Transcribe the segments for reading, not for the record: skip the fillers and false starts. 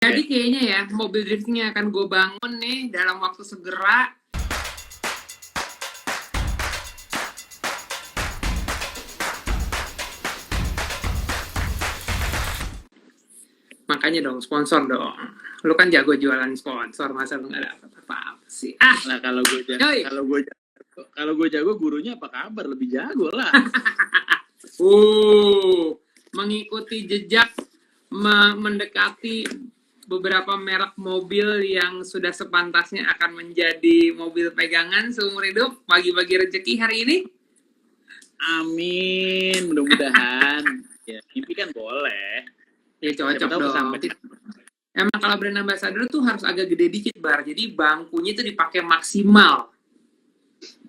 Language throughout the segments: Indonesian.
Jadi kayaknya ya mobil drifting yang akan gue bangun nih dalam waktu segera. Makanya dong sponsor dong. Lu kan jago jualan sponsor, masa lu nggak dapet apa-apa sih? Nah kalau gue jago gurunya apa kabar, lebih jago lah. Mengikuti jejak, mendekati beberapa merek mobil yang sudah sepantasnya akan menjadi mobil pegangan seumur hidup, bagi-bagi rezeki hari ini. Amin, mudah-mudahan. Ya, mimpi kan boleh. Ya cocok dong. Emang kalau brand ambassador tuh harus agak gede dikit, Bar. Jadi bangkunya tuh dipakai maksimal.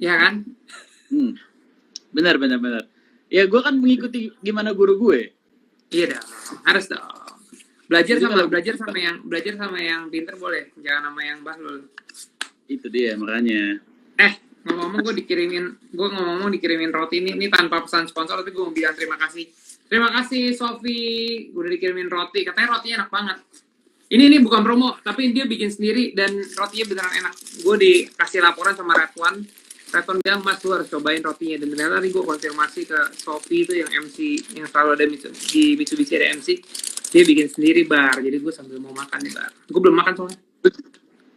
Ya kan? Benar. Ya gue kan mengikuti gimana guru gue. Iya dong, harus dong. Belajar sama yang pinter boleh, jangan sama yang bahlul. Itu dia makanya. Ngomong-ngomong dikirimin roti ini tanpa pesan sponsor, tapi gue mau bilang terima kasih. Terima kasih Sofi, gue udah dikirimin roti, katanya rotinya enak banget. Ini bukan promo, tapi dia bikin sendiri dan rotinya beneran enak. Gue dikasih laporan sama Redwan bilang, Mas lu harus cobain rotinya. Dan ternyata tadi gue konfirmasi ke Sofi itu yang MC, yang selalu ada di Mitsubishi ada MC. Dia bikin sendiri, Bar. Jadi gue sambil mau makan nih, Bar. Gue belum makan soalnya.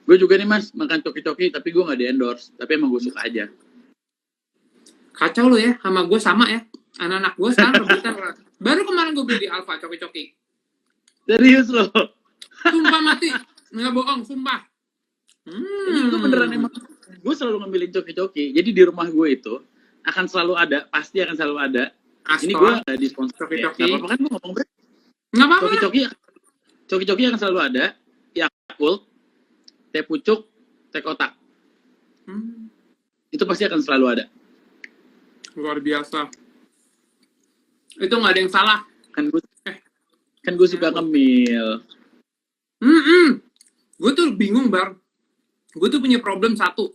Gue juga nih Mas, makan coki-coki, tapi gue gak di-endorse. Tapi emang gue suka aja. Kacau lu ya, sama gue sama ya. Anak-anak gue sekarang rebutan. Baru kemarin gue beli di Alfa coki-coki. Serius loh? Sumpah mati. Nggak bohong, sumpah. Jadi gue beneran emang, gue selalu ngambilin coki-coki. Jadi di rumah gue itu akan selalu ada, pasti akan selalu ada. Astor. Ini gue gak di sponsor coki-coki. Ya. Gak apa-apa kan gue ngomong berarti. Nggak apa-apa. Coki-coki akan selalu ada. Yakult, teh pucuk, teh kotak. Itu pasti akan selalu ada. Luar biasa. Itu nggak ada yang salah. Kan gue suka ngemil. Gue tuh bingung, Bar. Gue tuh punya problem satu.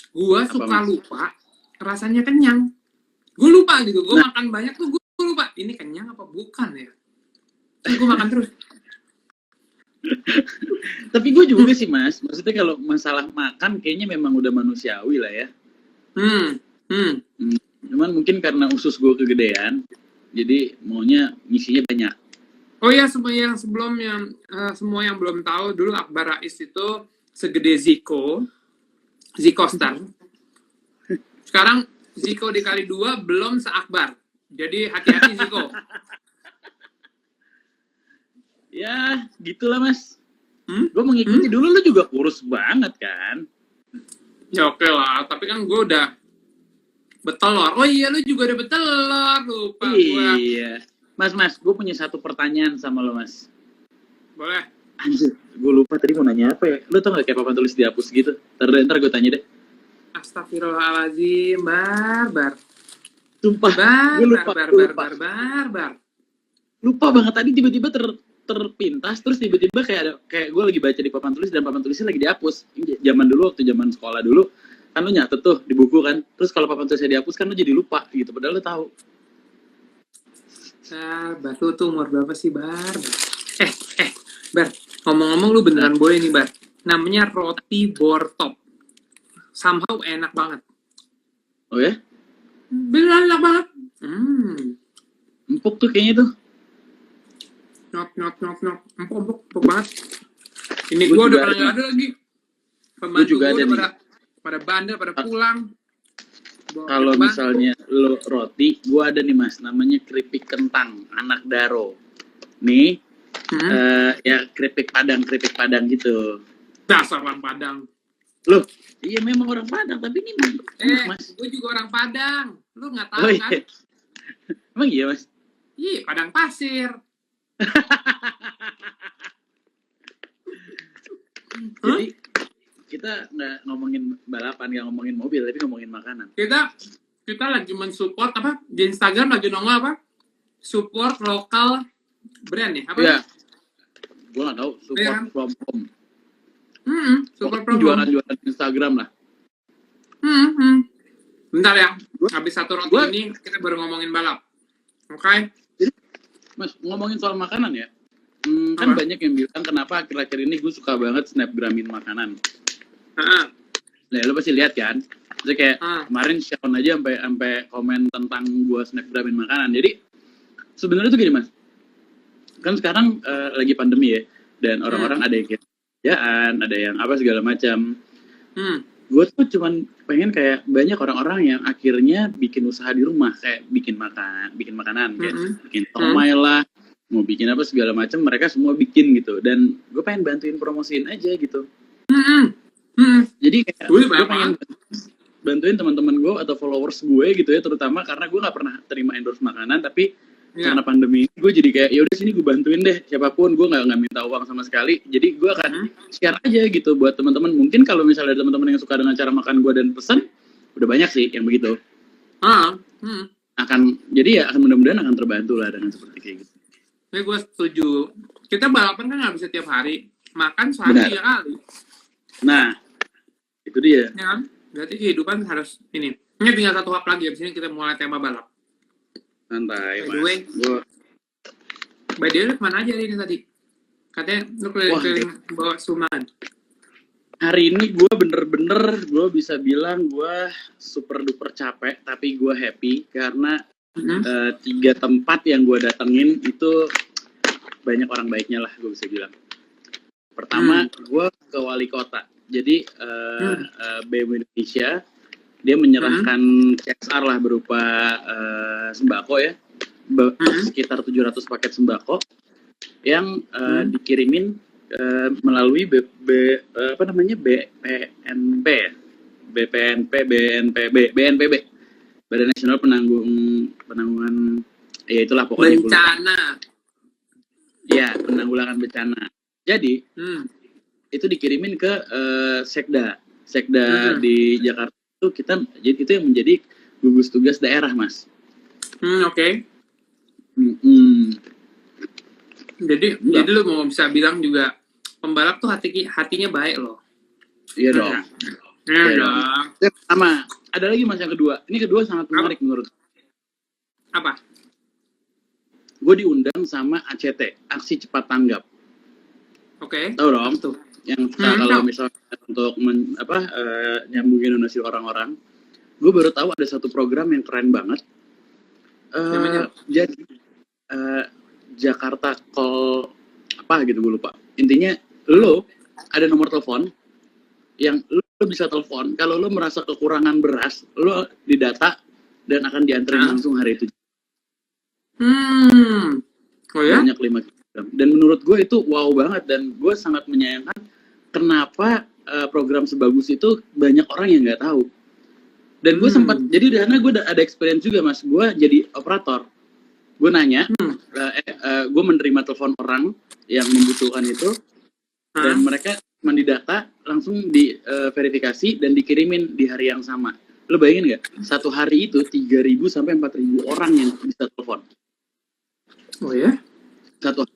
Gue suka lupa rasanya kenyang. Gue lupa gitu. Gue makan banyak tuh gue lupa. Ini kenyang apa bukan ya? Gue makan terus. Tapi gue juga sih Mas. Maksudnya kalau masalah makan kayaknya memang udah manusiawi lah ya. Cuman mungkin karena usus gue kegedean. Jadi maunya ngisinya banyak. Oh ya, semua yang belum tahu, dulu Akbar Rais itu segede Ziko Star. Sekarang Ziko dikali 2 belum seakbar. Jadi hati-hati Ziko. Ya, gitulah Mas. Gue mengikuti dulu lu juga kurus banget kan? Ya oke lah, tapi kan gue udah betelor. Oh iya, lu juga udah betelor, lupa gue. Iya. Mas, gue punya satu pertanyaan sama lo, Mas. Boleh. Anjir, gue lupa tadi mau nanya apa ya. Lu tau gak kayak papan tulis dihapus gitu? Ntar gue tanya deh. Astagfirullahaladzim, Bar. Sumpah, gue lupa. Bar. Lupa banget tadi tiba-tiba terpintas, terus tiba-tiba kayak gue lagi baca di papan tulis dan papan tulisnya lagi dihapus. Zaman dulu, waktu zaman sekolah dulu, kan lu nyatet tuh di buku kan. Terus kalau papan tulisnya dihapus kan lu jadi lupa gitu, padahal lu tahu. Bar, tuh umur berapa sih, Bar? Bar, ngomong-ngomong lu beneran boleh nih, Bar. Namanya roti bortop. Somehow enak banget. Oh ya? Beneran enak banget. Empuk tuh kayaknya tuh. Empuk banget. Ini gue udah pada nggak ada lagi. Pembantu gue udah pada bandel, pada pulang. Kalau misalnya lo roti, gue ada nih Mas, namanya keripik kentang, anak Daro. Nih, ya keripik Padang gitu. Dasar orang Padang. Loh, iya memang orang Padang, tapi ini Mas. Gue juga orang Padang. Lu nggak tahu kan? Emang iya Mas? Iya, Padang pasir. Jadi kita nggak ngomongin balapan, nggak ngomongin mobil, tapi ngomongin makanan. Kita lagi mensupport apa di Instagram lagi nongol apa? Support lokal brand ya? Apa? Iya. Gue nggak tahu. Support from home. Support from home. Jualan Instagram lah. Bentar ya. Habis satu roti ini kita baru ngomongin balap. Oke? Mas ngomongin soal makanan ya. Kan Apa? banyak yang bilang kenapa akhir-akhir ini gue suka banget snapgramin makanan. Ah, Nah, lo pasti lihat kan? Jadi kayak ah, kemarin Sean aja sampai komen tentang gue snapgramin makanan. Jadi sebenarnya tuh gini mas, kan sekarang lagi pandemi ya, dan orang-orang ada yang kerjaan, ada yang apa segala macam. hmm, Gue tuh cuman pengen kayak banyak orang-orang yang akhirnya bikin usaha di rumah, kayak bikin makanan, kayak bikin somai lah, mau bikin apa segala macam, mereka semua bikin gitu. Dan gue pengen bantuin promosiin aja gitu. Jadi kayak Gue gue pengen banyak. bantuin teman-teman gue atau followers gue gitu ya, terutama karena gue nggak pernah terima endorse makanan, tapi Iya. karena pandemi ini gue jadi kayak yaudah sini gue bantuin deh siapapun, gue nggak minta uang sama sekali, jadi gue akan share aja gitu buat teman-teman. Mungkin kalau misalnya ada teman-teman yang suka dengan cara makan gue dan pesan, udah banyak sih yang begitu, akan jadi ya akan mudah-mudahan akan terbantu lah dengan seperti kayak gitu. Tapi gue setuju. Kita balapan kan nggak bisa tiap hari. Makan sehari 3 kali. Nah itu dia. Ya kan? Berarti kehidupan harus ini. Ini tinggal satu hap lagi. Abis ini kita mulai tema balap. Santai By the way, mas. by the way, lu kemana aja hari ini tadi? Katanya lu keliling-keliling bawa suman. Hari ini gue bener-bener gue bisa bilang gue super duper capek, tapi gue happy karena 3 tempat yang gue datengin itu banyak orang baiknya lah, gue bisa bilang. Pertama gue ke wali kota, jadi BMW Indonesia dia menyerahkan CSR lah berupa sembako ya, sekitar 700 paket sembako yang dikirimin melalui BNPB, Badan Nasional Penanggulangan ya itulah pokoknya bencana. Ya, penanggulangan bencana. Jadi itu dikirimin ke Sekda di Jakarta. Itu kita jadi itu yang menjadi gugus tugas daerah mas. Oke. Jadi lu mau bisa bilang juga pembalap tuh hatinya baik loh. Iya dong. Iya dong. Sama ada lagi mas yang kedua. Ini kedua sangat menarik menurut. Apa? Gue diundang sama ACT, Aksi Cepat Tanggap. Oke. Tahu dong tuh. Yang kalau misalnya untuk nyambungin donasi orang-orang, gue baru tahu ada satu program yang keren banget. Jadi Jakarta Call apa gitu gue lupa. Intinya lo ada nomor telepon yang lo bisa telepon kalau lo merasa kekurangan beras, lo didata dan akan dianterin langsung hari itu. Oh ya? Banyak 5 kg. Dan menurut gue itu wow banget, dan gue sangat menyayangkan kenapa program sebagus itu banyak orang yang nggak tahu. Dan gue sempat, jadi di sana gue ada experience juga mas, gue jadi operator. Gue nanya, gue menerima telepon orang yang membutuhkan itu, dan mereka mendidata, langsung diverifikasi dan dikirimin di hari yang sama. Lo bayangin nggak? Satu hari itu 3.000 sampai 4.000 orang yang bisa telepon. Oh ya? Satu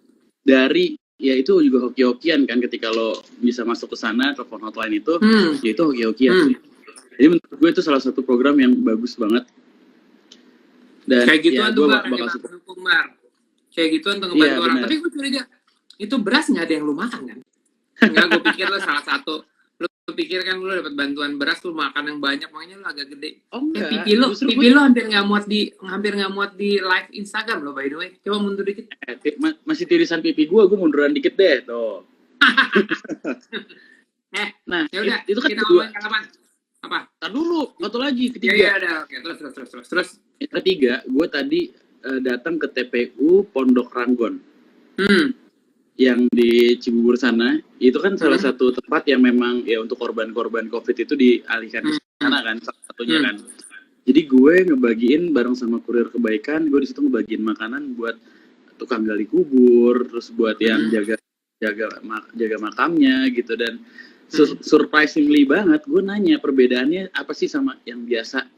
dari ya itu juga hoki-hokian kan, ketika lo bisa masuk ke sana telepon hotline itu, ya itu hoki-hokian. Jadi menurut gue itu salah satu program yang bagus banget. Dan kayak gituan ya, tuh gue bakal dukung Mar. Kayak gituan tuh ngebantu orang. Bener. Tapi gue curiga, itu beras nggak ada yang lu makan kan? Enggak, gue pikir lo salah satu. Lu pikir kan lu dapat bantuan beras, lu makan yang banyak, makanya lu agak gede. Oh enggak. Pipi lu hampir nggak muat di live Instagram lo, by the way. Coba mundur dikit. Masih tirisan pipi gue munduran dikit deh tuh. Nah, yaudah, itu kan kita kedua. Kapan? Apa? Tar dulu, satu lagi, ketiga. Iya, udah. Oke, terus. Yang ketiga, gue tadi datang ke TPU Pondok Ranggon. Yang di Cibubur sana, itu kan salah satu tempat yang memang ya untuk korban-korban COVID itu dialihkan ke sana kan, salah satunya kan. Jadi gue ngebagiin bareng sama Kurir Kebaikan, gue di situ ngebagiin makanan buat tukang gali kubur, terus buat yang jaga makamnya gitu. Dan surprisingly banget, gue nanya perbedaannya apa sih sama yang biasa.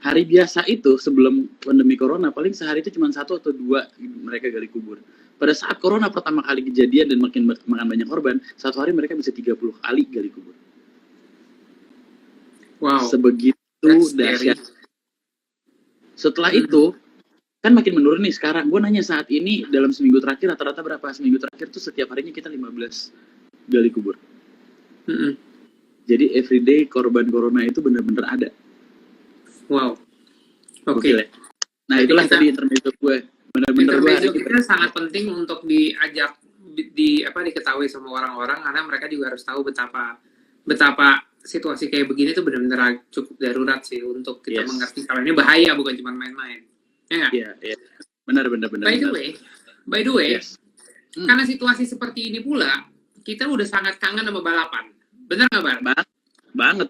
Hari biasa itu sebelum pandemi corona paling sehari itu cuma 1 atau 2 mereka gali kubur. Pada saat corona pertama kali kejadian dan makin banyak korban, satu hari mereka bisa 30 kali gali kubur. Wow. Sebegitu dahsyat. Setelah itu, kan makin menurun nih sekarang. Gue nanya saat ini dalam seminggu terakhir rata-rata berapa? Seminggu terakhir tuh setiap harinya kita 15 gali kubur. Mm-mm. Jadi everyday korban corona itu bener-bener ada. Wow. Oke. Gokil ya. Nah Berarti itulah kita- tadi intermezzo gue. Bener-bener gue Intermezzo kita sangat penting untuk diajak diketahui sama orang-orang, karena mereka juga harus tahu betapa situasi kayak begini tuh benar-benar cukup darurat sih untuk kita Yes. mengerti kalau ini bahaya, bukan cuma main-main. Ya nggak? Iya, iya. Benar. By the way, Yes. karena situasi seperti ini pula, kita udah sangat kangen sama balapan. Bener nggak, Bar? Banget.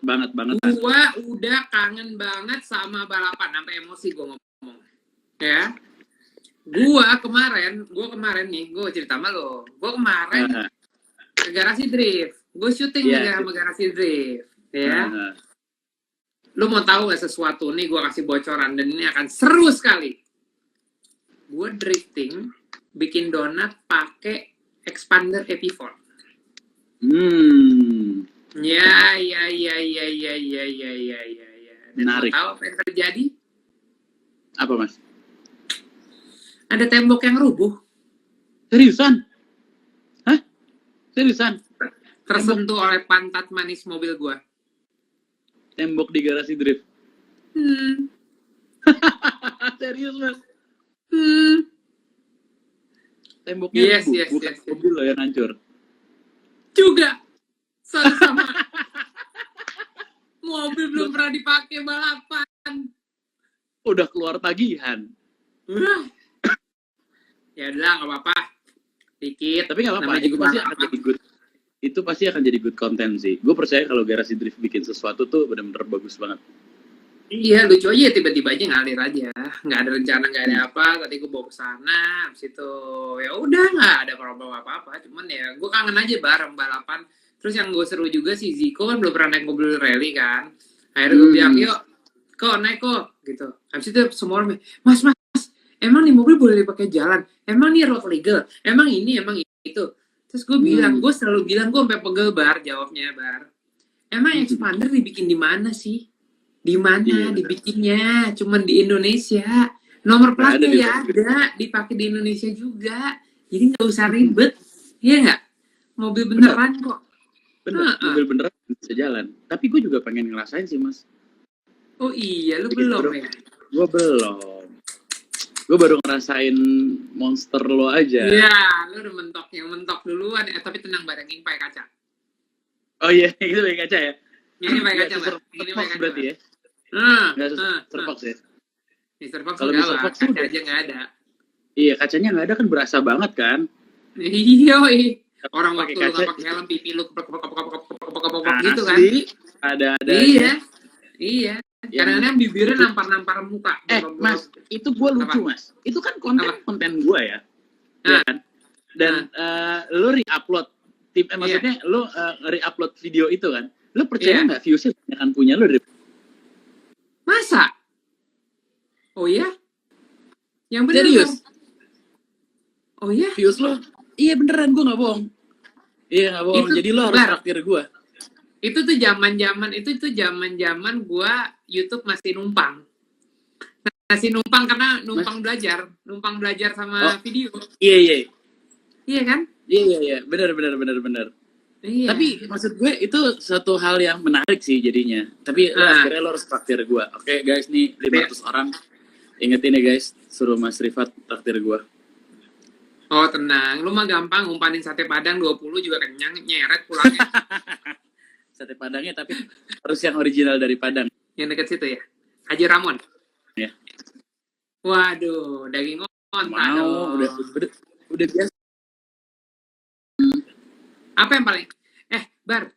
Gua udah kangen banget sama balapan, sampai emosi gua ngomong. Ya. Gua kemarin nih, gua cerita sama lo. Gua kemarin ke garasi drift. Gue syuting sama garasi drift. Ya. Lu mau tahu gak sesuatu nih, gue kasih bocoran dan ini akan seru sekali. Gue drifting, bikin donat pakai expander EP4. Ya. Dan Menarik. mau tahu apa yang terjadi? Apa, Mas? Ada tembok yang rubuh, Seriusan? Hah? Seriusan? tersentuh oleh pantat manis mobil gue. Tembok di garasi drift. Serius, Mas? Temboknya Yes, rubuh, yes, bukan yes. mobil lo yang hancur. Juga sama mobil belum pernah dipakai balapan. Udah keluar tagihan. Ya udah, nggak apa-apa, dikit. Tapi nggak apa-apa, Namanya itu juga pasti balapan. akan jadi good. Itu pasti akan jadi good content sih. Gue percaya kalau garasi drift bikin sesuatu tuh benar-benar bagus banget. Iya, lucu aja, tiba-tiba aja ngalir aja, nggak ada rencana, nggak ada apa. Tadi gue bawa ke sana, habis itu ya udah nggak ada problem apa-apa. Cuman ya gue kangen aja bareng balapan. Terus yang gue seru juga si Ziko kan belum pernah naik mobil rally kan. Akhirnya gue bilang, yuk, kok naik kok, gitu. Habis itu semua orang, mas, emang nih mobil boleh dipakai jalan? Emang nih road legal? Emang ini, emang itu? Terus gue bilang, gue selalu bilang, gue sampai pegel, Bar, jawabnya, Bar. Emang expander dibikin di mana sih? Di mana Iya, dibikinnya? Cuman di Indonesia. Nomor Nggak ada platnya di ya luar negeri. ada, dipakai di Indonesia juga. Jadi nggak usah ribet, iya nggak? Mobil beneran kok. Bener, mobil beneran bisa jalan. Tapi gue juga pengen ngerasain sih, Mas. Oh iya, lu Jadi belum baru- ya? Gue belum. Gue baru ngerasain monster lo aja. Iya, lu udah mentok duluan. Tapi tenang, bareng ini pakai kaca. Oh iya, itu pakai kaca ya? Ini pakai Nggak kaca, Mbak. Ini Surfox pakai kaca. berarti ya? Nggak Surfox ya? Mister Fox Kalau enggak Mr. lah, Fox tuh kaca udah- aja nggak ada. Iya, kacanya nggak ada kan berasa banget kan? Iya, orang Pakai waktu lu kaca. nggak pakai helm, pipi lu kepok gitu kan? Asli, ada. Iya. Yang- Kadang-kadang bibirnya nampar muka. Mas, itu gue lucu, Mas. Itu kan konten gue ya. Ya kan? Dan lu re-upload. Maksudnya lu re-upload video itu kan. Lu percaya nggak viewsnya akan punya lu dari Masa? Oh ya? Yang bener serius? dong. Oh ya? Views lo? Iya beneran, gue nggak bohong. Iya nggak bohong. Itu Jadi lo harus benar. traktir gue. Itu tuh zaman gua YouTube masih numpang. Masih numpang karena numpang belajar sama video. Iya. Iya kan? Iya. Bener. Iya. Tapi maksud gue itu satu hal yang menarik sih jadinya. Tapi akhirnya lo harus traktir gue. Oke guys, nih 500 orang. Ingetin ya guys, suruh Mas Rifat traktir gue. Oh tenang, lu mah gampang ngumpanin sate padang 20 juga kenyang, nyeret pulangnya. Sate Padangnya tapi harus yang original dari Padang. Yang deket situ ya? Haji Ramon? Ya. Waduh, daging onta Mau, dong. udah biasa. Apa yang paling... Bar,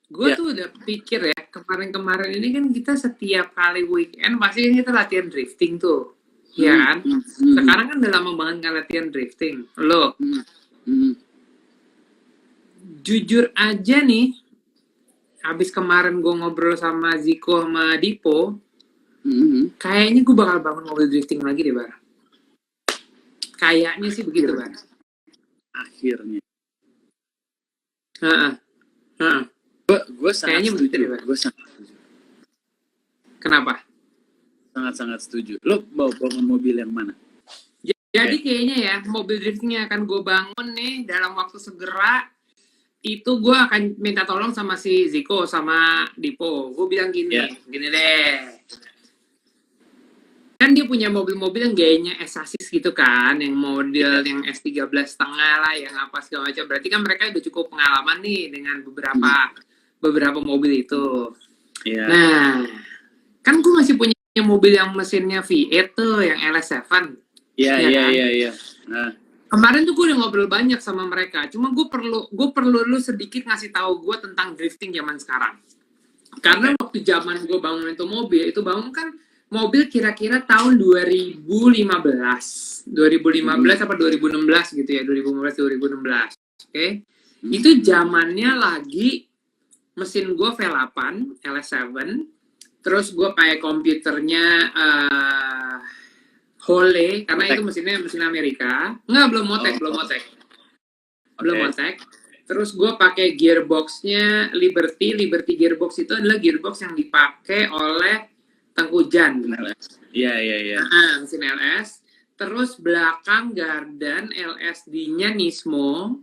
gue Ya. tuh udah pikir ya, kemarin-kemarin ini kan kita setiap kali weekend pasti kita latihan drifting tuh. Iya kan? Sekarang kan udah lama banget nggak latihan drifting. Lo, jujur aja nih, habis kemarin gue ngobrol sama Ziko sama Dipo, kayaknya gue bakal bangun mobil drifting lagi deh, Bar. Kayaknya sih begitu, Bar. Akhirnya. Gue sangat Kayaknya begitu setuju. deh, Bang. Gue sangat setuju. Kenapa? Sangat setuju. Lo mau bangun mobil yang mana? Jadi kayaknya ya mobil drifting yang akan gue bangun nih dalam waktu segera itu gue akan minta tolong sama si Ziko sama Dipo. Gue bilang gini, gini deh. Kan dia punya mobil-mobil yang gayanya S-Chassis gitu kan, yang model yang S13 setengah lah, yang apa segala macam. Berarti kan mereka udah cukup pengalaman nih dengan beberapa mobil itu. Nah, kan gue masih punya mobil yang mesinnya V8 tuh, yang LS7. Iya. Kemarin tuh gue udah ngobrol banyak sama mereka. Cuma gue perlu lu sedikit ngasih tahu gue tentang drifting zaman sekarang. Karena waktu zaman gue bangun itu bangun kan mobil kira-kira tahun 2015 apa 2016 gitu ya, 2015 oke. Itu zamannya lagi mesin gue V8 LS7, terus gue pakai komputernya Hole, karena itu mesin Amerika. Belum motek. Terus gue pakai gearboxnya Liberty gearbox itu adalah gearbox yang dipakai oleh Tengku Jan. Iya. Mesin LS. Terus belakang Gardan LSD-nya Nismo.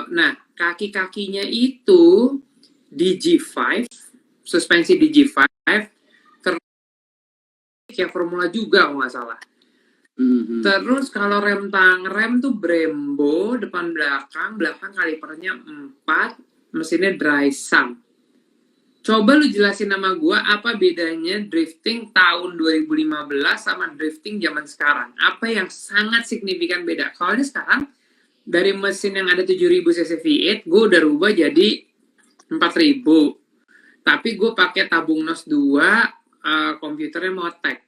Nah, kaki-kakinya itu DG5, suspensi DG5. Kayak Formula juga kalau nggak salah. Terus kalau rem tuh Brembo, depan belakang kalipernya 4, mesinnya dry sump. Coba lu jelasin nama gua apa bedanya drifting tahun 2015 sama drifting zaman sekarang. Apa yang sangat signifikan beda? Kalau ini sekarang dari mesin yang ada 7000 cc V8, gua udah rubah jadi 4000. Tapi gua pakai tabung NOS 2, komputernya Motec.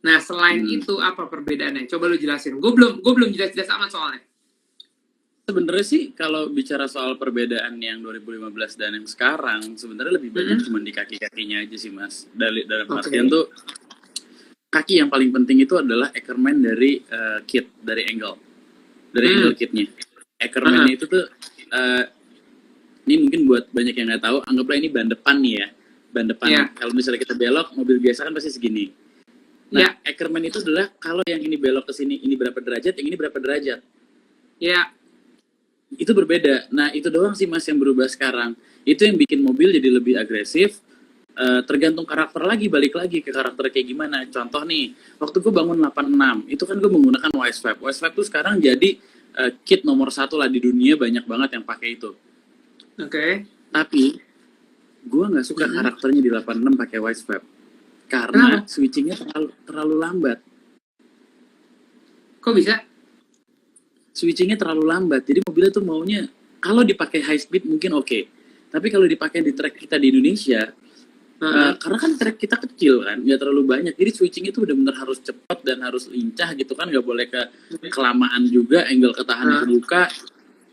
Nah, selain itu apa perbedaannya? Coba lu jelasin. Gue belum jelas-jelas amat soalnya. Sebenarnya sih kalau bicara soal perbedaan yang 2015 dan yang sekarang, sebenarnya lebih banyak cuma di kaki-kakinya aja sih, Mas. Dalam artian tuh kaki yang paling penting itu adalah Eckermann dari kit, dari angle kitnya. Eckermann itu tuh ini mungkin buat banyak yang nggak tahu, anggaplah ini ban depan nih ya. Ban depan. Kalau misalnya kita belok, mobil biasa kan pasti segini. Nah, Eckermann itu adalah kalau yang ini belok ke sini, ini berapa derajat, yang ini berapa derajat. Itu berbeda. Nah, itu doang sih Mas yang berubah sekarang. Itu yang bikin mobil jadi lebih agresif. Tergantung karakter lagi, balik lagi ke karakter kayak gimana. Contoh nih, waktu gue bangun 86, itu kan gue menggunakan Wisevap. Wisevap tuh sekarang jadi kit nomor 1 lah di dunia, banyak banget yang pakai itu. Tapi gue nggak suka karakternya di 86 pakai Wisevap karena switchingnya terlalu lambat. Kok bisa? Switchingnya terlalu lambat, jadi mobilnya tuh maunya kalau dipakai high speed mungkin oke. Tapi kalau dipakai di track kita di Indonesia, karena kan track kita kecil kan, nggak terlalu banyak, jadi switchingnya tuh benar-benar harus cepat dan harus lincah gitu kan, nggak boleh kelamaan juga, angle ketahanan kebuka.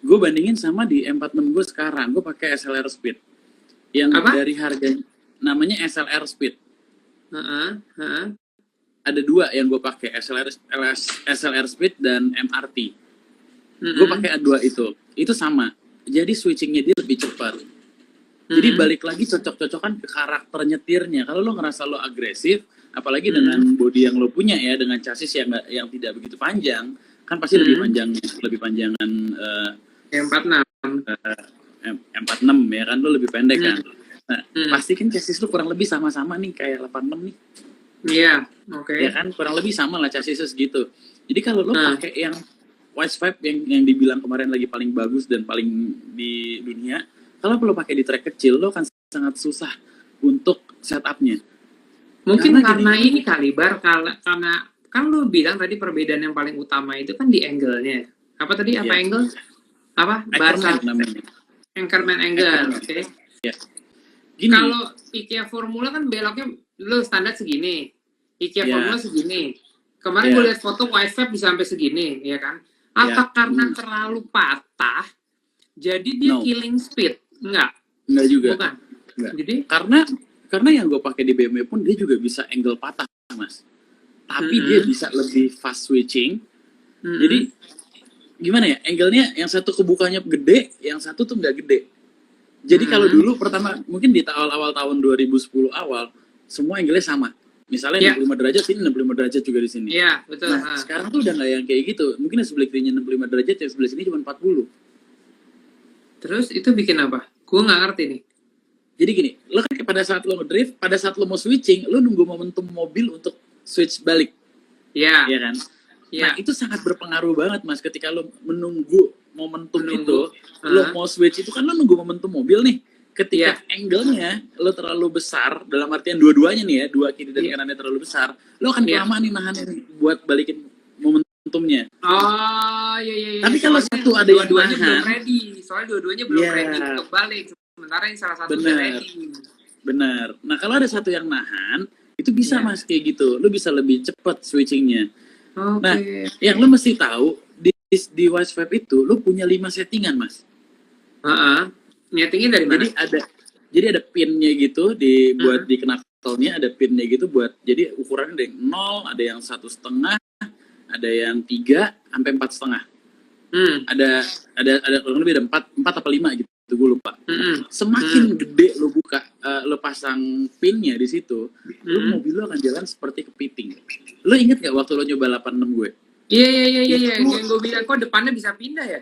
Gue bandingin sama di M46 gue sekarang, gue pakai SLR Speed yang dari harganya namanya SLR Speed. Ada 2 yang gue pakai, SLR Speed dan MRT. Gue pakai A2 itu sama. Jadi switchingnya dia lebih cepat. Jadi balik lagi cocok-cocokan ke karakter nyetirnya. Kalau lo ngerasa lo agresif, apalagi dengan body yang lo punya ya, dengan chassis yang tidak begitu panjang, kan pasti lebih panjangan M46 ya kan, lo lebih pendek kan. Nah, pasti kan chassis lo kurang lebih sama-sama nih kayak 86 nih. Iya, Ya kan, kurang lebih sama lah chassisnya segitu. Jadi kalau lo pakai yang Wisevap yang dibilang kemarin lagi paling bagus dan paling di dunia, kalau lo pakai di track kecil, lo akan sangat susah untuk setupnya. Mungkin karena ini kali Bar, karena kan lo bilang tadi perbedaan yang paling utama itu kan di angle-nya. Apa tadi? Apa angle? Apa? Bahasa Eckermann angle. Oke. Kalau IKEA Formula kan beloknya lo standar segini. IKEA Formula segini. Kemarin gue lihat foto Wisevap bisa sampai segini, ya kan? Apa karena terlalu patah, jadi dia killing speed? Enggak juga. Bukan. Enggak. Jadi karena yang gue pakai di BMW pun dia juga bisa angle patah, Mas. Tapi dia bisa lebih fast switching. Jadi gimana ya? Angle-nya yang satu kebukanya gede, yang satu tuh nggak gede. Jadi kalau dulu pertama mungkin di awal tahun 2010 awal semua angle-nya sama. Misalnya Iya. 65 derajat, sini 65 derajat juga di sini. Iya, betul. Nah, sekarang tuh udah nggak yang kayak gitu. Mungkin yang sebelah kirinya 65 derajat, yang sebelah sini cuma 40. Terus itu bikin apa? Gue nggak ngerti nih. Jadi gini, lo kan pada saat lo ngedrift, pada saat lo mau switching, lo nunggu momentum mobil untuk switch balik, Iya, ya kan? iya. Nah, itu sangat berpengaruh banget, Mas. Ketika lo menunggu momentum Menunggu. itu, lo mau switch itu kan lo nunggu momentum mobil nih. Ketika Iya. angle-nya lo terlalu besar, dalam artian dua-duanya nih ya, dua kiri dan Iya. kanannya terlalu besar, lo akan Iya. kelamaan nih nahannya nih buat balikin momentumnya. Oh, iya, iya, iya. Tapi kalau Soalnya satu ada yang dua-duanya nahan, belum ready. Soalnya dua-duanya belum Iya. ready untuk balik. Sementara yang salah satu udah Bener. ready. benar. Nah, kalau ada satu yang nahan, itu bisa Iya. Mas kayak gitu. Lo bisa lebih cepat switchingnya. Oke. Nah, yang lo mesti tahu di WhatsApp itu lo punya 5 settingan, Mas. Heeh. Nyetingnya dari mana? Jadi ada pinnya gitu buat di knuckle-nya, ada pinnya gitu buat, jadi ukurannya ada yang 0, ada yang 1,5, ada yang 3 sampai 4,5. Ada kurang lebih ada 4 apa 5 gitu, gue lupa. Semakin gede lo buka, lo pasang pinnya di situ, lo mobil lo akan jalan seperti kepiting. Lo inget gak waktu lo nyoba 86 gue? Iya. Yang gue bilang kok depannya bisa pindah ya?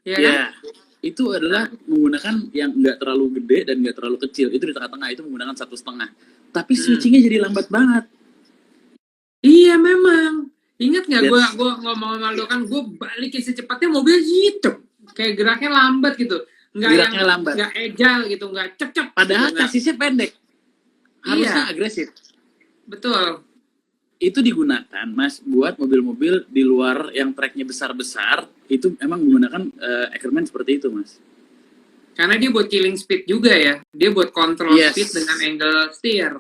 Iya kan? Ya, itu adalah menggunakan yang nggak terlalu gede dan nggak terlalu kecil. Itu di tengah-tengah, itu menggunakan 1,5. Tapi switchingnya jadi lambat banget. Iya memang. Ingat nggak Yes. gue ngomong sama lo kan, gue balikin secepatnya mobil gitu. Kayak geraknya lambat gitu. Geraknya lambat. Nggak agile gitu, nggak cep-cep. Padahal gitu, nggak- chassisnya pendek. Harusnya Iya. agresif. Betul. Itu digunakan, Mas, buat mobil-mobil di luar yang tracknya besar-besar. Itu emang menggunakan Ackerman seperti itu, Mas. Karena dia buat killing speed juga ya. Dia buat control Yes. speed dengan angle steer.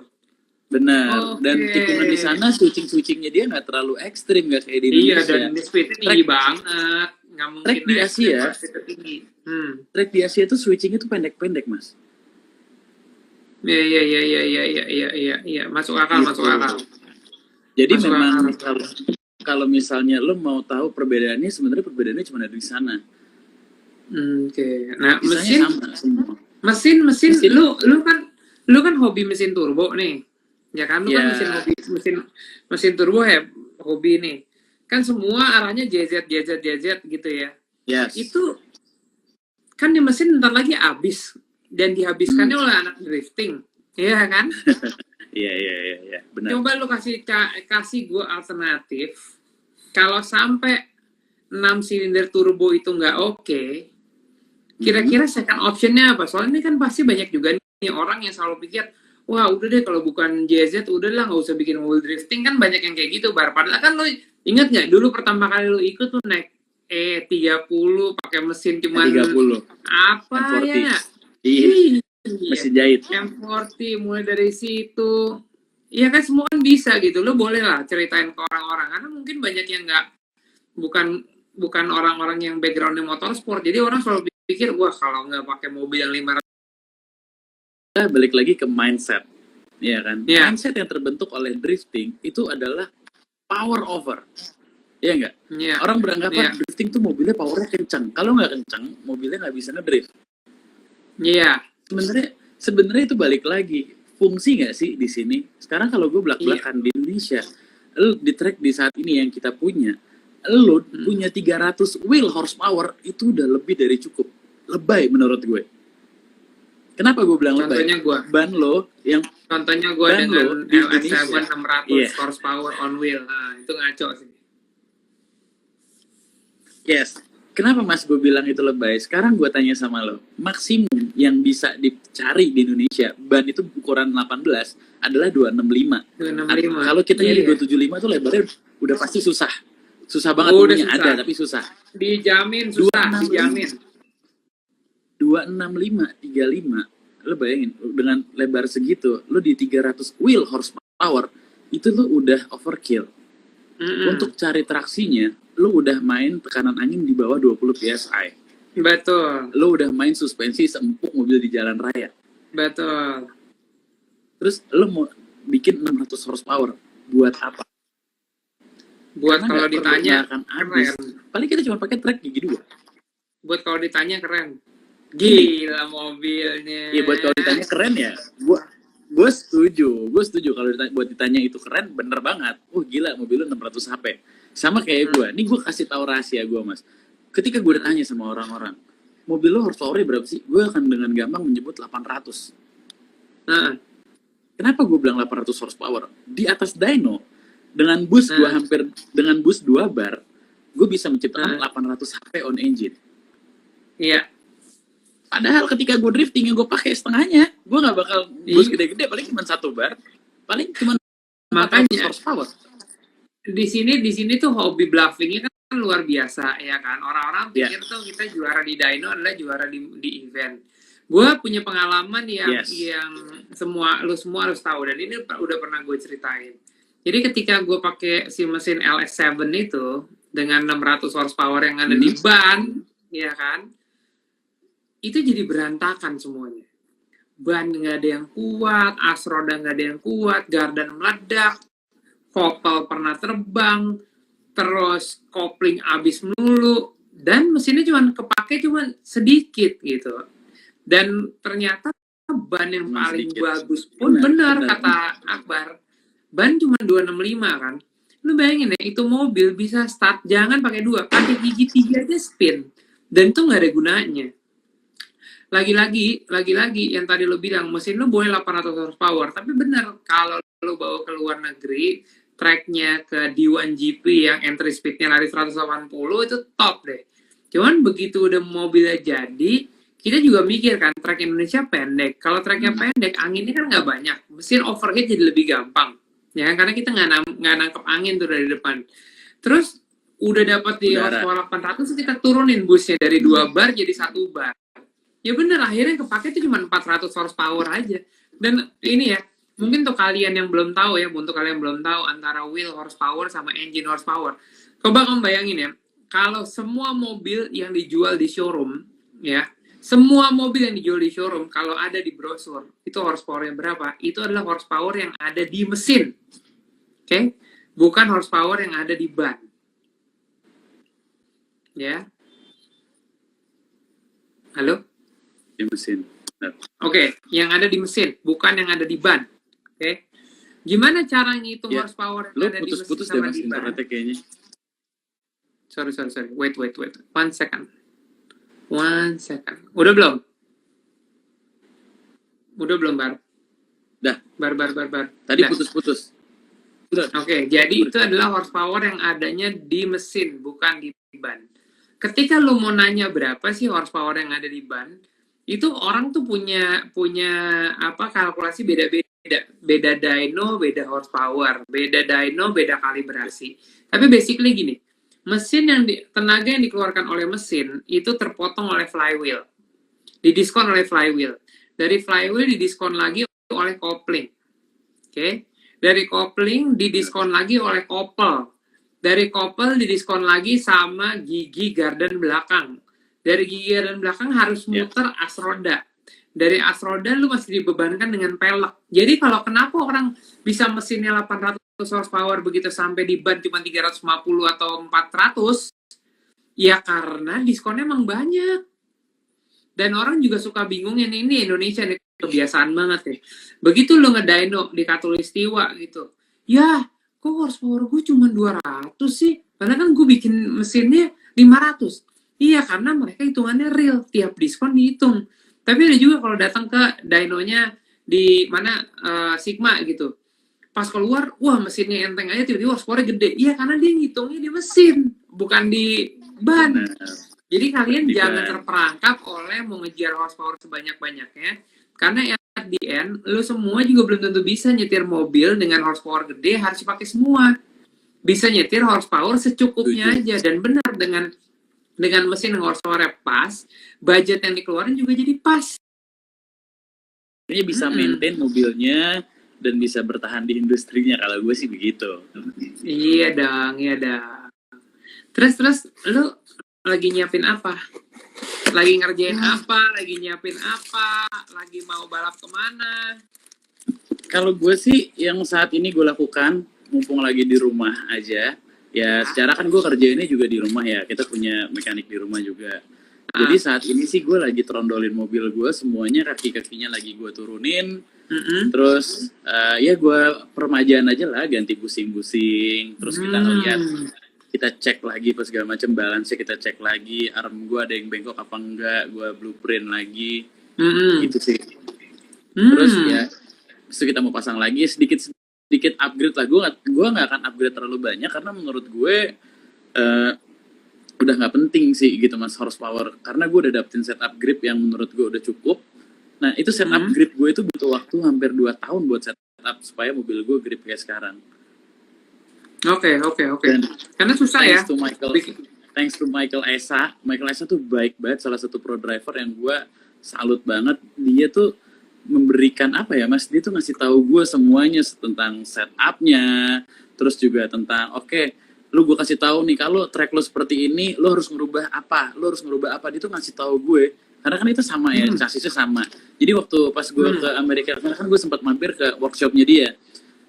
Benar. Oke. Dan tikungan di sana switching-switchingnya dia nggak terlalu ekstrim, nggak kayak di Iya, Indonesia. dan speednya tinggi banget. Nggak mungkin track di ekstrim Asia. kalau speednya tinggi. Track di Asia itu switchingnya tuh pendek-pendek, Mas. Iya. Masuk akal, Gitu. masuk akal. Jadi Masuk memang akal. kalau misalnya lo mau tahu perbedaannya, sebenarnya perbedaannya cuma ada di sana. Oke. Nah, Sisanya sama semua. mesin, Mesin. lu kan hobi mesin turbo nih. Ya kan, lu kan Ya. mesin turbo ya, hobi nih. Kan semua arahnya JZ gitu ya. Yes. Itu kan di mesin bentar lagi habis dan dihabiskannya oleh anak drifting. Iya kan? Iya, benar. Coba lu kasih gue alternatif. Kalau sampai 6 silinder turbo itu nggak oke, kira-kira second optionnya apa? Soalnya ini kan pasti banyak juga nih orang yang selalu pikir, wah udah deh kalau bukan JZ udahlah nggak usah bikin mobil drifting. Kan banyak yang kayak gitu, Bar. Padahal kan lo ingat nggak dulu pertama kali lo ikut tuh naik E30 pakai mesin cuman 30. apa M40. ya nggak? Iya, mesin jahit. M40 mulai dari situ. Iya kan semua kan bisa gitu. Lo boleh lah ceritain ke orang-orang karena mungkin banyak yang nggak, bukan orang-orang yang backgroundnya motorsport. Jadi orang selalu pikir, wah kalau nggak pakai mobil yang 500. Kita balik lagi ke mindset, ya kan? Iya. Mindset yang terbentuk oleh drifting itu adalah power over, ya nggak? Iya. Orang beranggapan drifting tuh mobilnya powernya kencang. Kalau nggak kencang, mobilnya nggak bisa ngedrift. Iya. Sebenarnya itu balik lagi, fungsi nggak sih di sini? Sekarang kalau gue belak-belakan di Indonesia, lo di track di saat ini yang kita punya, lo punya 300 wheel horsepower itu udah lebih dari cukup. Lebay menurut gue. Kenapa gue bilang lebay? Contohnya gue. Ban lo yang Contohnya gue ban dengan lo di LS7 Indonesia. 600 Iya. horsepower on wheel. Nah, itu ngaco sih. Yes. Kenapa Mas gue bilang itu lebay? Sekarang gue tanya sama lo, maksimum yang bisa dicari di Indonesia ban itu ukuran 18 adalah 265. 265. Kalau kita nyari Iya. 275 tuh lebarnya udah pasti susah. Susah banget, Udah punya susah. ada tapi susah. Dijamin susah, 265. dijamin. 265, 35, lo bayangin dengan lebar segitu, lo di 300 wheel horsepower, itu lo udah overkill. Untuk cari traksinya, lo udah main tekanan angin di bawah 20 PSI. Betul. Lo udah main suspensi seempuk mobil di jalan raya. Betul. Terus lo mau bikin 600 horsepower, buat apa? Buat Karena kalau nggak perlu ditanya, akan habis. Paling kita cuma pakai track gigi 2. buat kalau ditanya keren. Gila mobilnya. Iya, buat kalau ditanya keren ya. Gue setuju kalau buat ditanya itu keren, bener banget. Oh gila, mobil lu 600 HP. Sama kayak gue. Nih gue kasih tahu rahasia gue, Mas. Ketika gue ditanya sama orang-orang, mobil lu horsepower berapa sih? Gue akan dengan gampang menyebut 800. Nah, Kenapa gue bilang 800 horsepower? Di atas dyno, dengan bus gue dengan bus 2 bar, gue bisa menciptakan 800 HP on engine. iya. Padahal ketika gue drifting, gue pakai setengahnya. Gue nggak bakal bus gede-gede, paling cuma 1 bar, paling cuma 400 Makanya horsepower. di sini tuh hobi bluffingnya kan luar biasa ya kan. Orang-orang pikir tuh kita juara di dyno adalah juara di event. Gue punya pengalaman yang lu semua harus tahu, dan ini udah pernah gue ceritain. Jadi ketika gue pakai si mesin LS7 itu dengan 600 horsepower yang ada di ban, ya kan, itu jadi berantakan semuanya. Ban nggak ada yang kuat, as roda nggak ada yang kuat, gardan meledak, kopel pernah terbang, terus kopling abis melulu, dan mesinnya kepake cuma sedikit gitu. Dan ternyata ban yang paling bagus pun benar kata Akbar, ban cuma 265 kan. Lu bayangin ya, itu mobil bisa start, jangan pakai 2, pakai gigi 3 aja spin, dan itu nggak ada gunanya. Lagi-lagi yang tadi lo bilang, mesin lo boleh 800 horsepower, tapi benar kalau lo bawa ke luar negeri, tracknya ke D1 GP yang entry speednya lari 180, itu top deh. Cuman begitu udah mobilnya jadi, kita juga mikir kan, track Indonesia pendek. Kalau tracknya pendek, anginnya kan nggak banyak, mesin overheat jadi lebih gampang, ya kan? Karena kita nggak nangkep angin tuh dari depan. Terus udah dapat di horsepower 800, kita turunin busnya dari 2 bar jadi 1 bar. Ya bener, akhirnya kepake itu cuma 400 horsepower aja. Dan ini ya, mungkin untuk kalian yang belum tahu ya, untuk kalian yang belum tahu antara wheel horsepower sama engine horsepower. Coba kamu bayangin ya, kalau semua mobil yang dijual di showroom, ya, semua mobil yang dijual di showroom, kalau ada di brosur, itu horsepowernya berapa? Itu adalah horsepower yang ada di mesin. Oke? Bukan horsepower yang ada di ban. Ya. Halo? Di mesin. Oke, yang ada di mesin, bukan yang ada di ban. Oke. Gimana cara ngitung horsepower yang ada di mesin sama di ban? Kayaknya. Sorry. Wait. 1 second. Udah belum, Bar? Dah. Bar. Tadi putus-putus. Oke, jadi itu adalah horsepower yang adanya di mesin, bukan di ban. Ketika lo mau nanya berapa sih horsepower yang ada di ban, itu orang tuh punya kalkulasi beda dyno, beda horsepower, beda dyno, beda kalibrasi. Tapi basically gini, tenaga yang dikeluarkan oleh mesin itu terpotong oleh flywheel, didiskon oleh flywheel. Dari flywheel didiskon lagi oleh kopling, oke? Dari kopling didiskon lagi oleh kopel, dari kopel didiskon lagi sama gigi gardan belakang. Dari gigi gardan belakang harus muter as roda. Dari as roda lu masih dibebankan dengan pelek. Jadi kalau kenapa orang bisa mesinnya 800 horsepower begitu sampai di ban cuma 350 atau 400, ya karena diskonnya emang banyak. Dan orang juga suka bingungin, ini Indonesia nih kebiasaan banget ya. Begitu lu ngedyno di Katulistiwa gitu, ya kok horsepower gue cuma 200 sih? Karena kan gue bikin mesinnya 500. Iya, karena mereka hitungannya real, tiap diskon dihitung. Tapi ada juga kalau datang ke dynonya di mana Sigma gitu. Pas keluar, wah mesinnya enteng aja, tiba-tiba horsepower gede. Iya, karena dia ngitungnya di mesin, bukan di ban. Jadi kalian jangan terperangkap oleh mau ngejar horsepower sebanyak-banyaknya. Karena at the end, lo semua juga belum tentu bisa nyetir mobil dengan horsepower gede, harus dipakai semua. Bisa nyetir horsepower secukupnya aja. Dan benar, dengan mesin yang horsepower pas, budget yang dikeluarin juga jadi pas. Ini bisa maintain mobilnya dan bisa bertahan di industrinya, kalau gue sih begitu. Iya dong. Terus lu lagi nyiapin apa? Lagi ngerjain apa? Lagi nyiapin apa? Lagi mau balap kemana? Kalau gue sih yang saat ini gue lakukan, mumpung lagi di rumah aja, ya secara kan gue kerja ini juga di rumah ya, kita punya mekanik di rumah juga. Jadi saat ini sih gue lagi trondolin mobil gue, semuanya kaki-kakinya lagi gue turunin, Terus ya gue permajaan aja lah, ganti busing-busing, terus kita lihat, kita cek lagi pas segala macam, balance kita cek lagi, arm gue ada yang bengkok apa enggak, gue blueprint lagi, gitu sih. Terus ya, terus kita mau pasang lagi sedikit upgrade lah. Gue nggak akan upgrade terlalu banyak karena menurut gue udah nggak penting sih gitu mas horsepower, karena gue udah dapetin setup grip yang menurut gue udah cukup. Nah itu setup grip gue itu butuh waktu hampir 2 tahun buat setup supaya mobil gue grip kayak sekarang. Oke. Karena susah ya. Thanks to Michael Esa. Michael Esa tuh baik banget, salah satu pro driver yang gue salut banget. Dia tuh memberikan apa ya mas, dia tuh ngasih tahu gue semuanya tentang setupnya, terus juga tentang lu gue kasih tahu nih, kalau track lo seperti ini lo harus ngerubah apa, dia tuh ngasih tahu gue, karena kan itu sama ya, chassisnya sama. Jadi waktu pas gue ke Amerika kan gue sempat mampir ke workshopnya dia.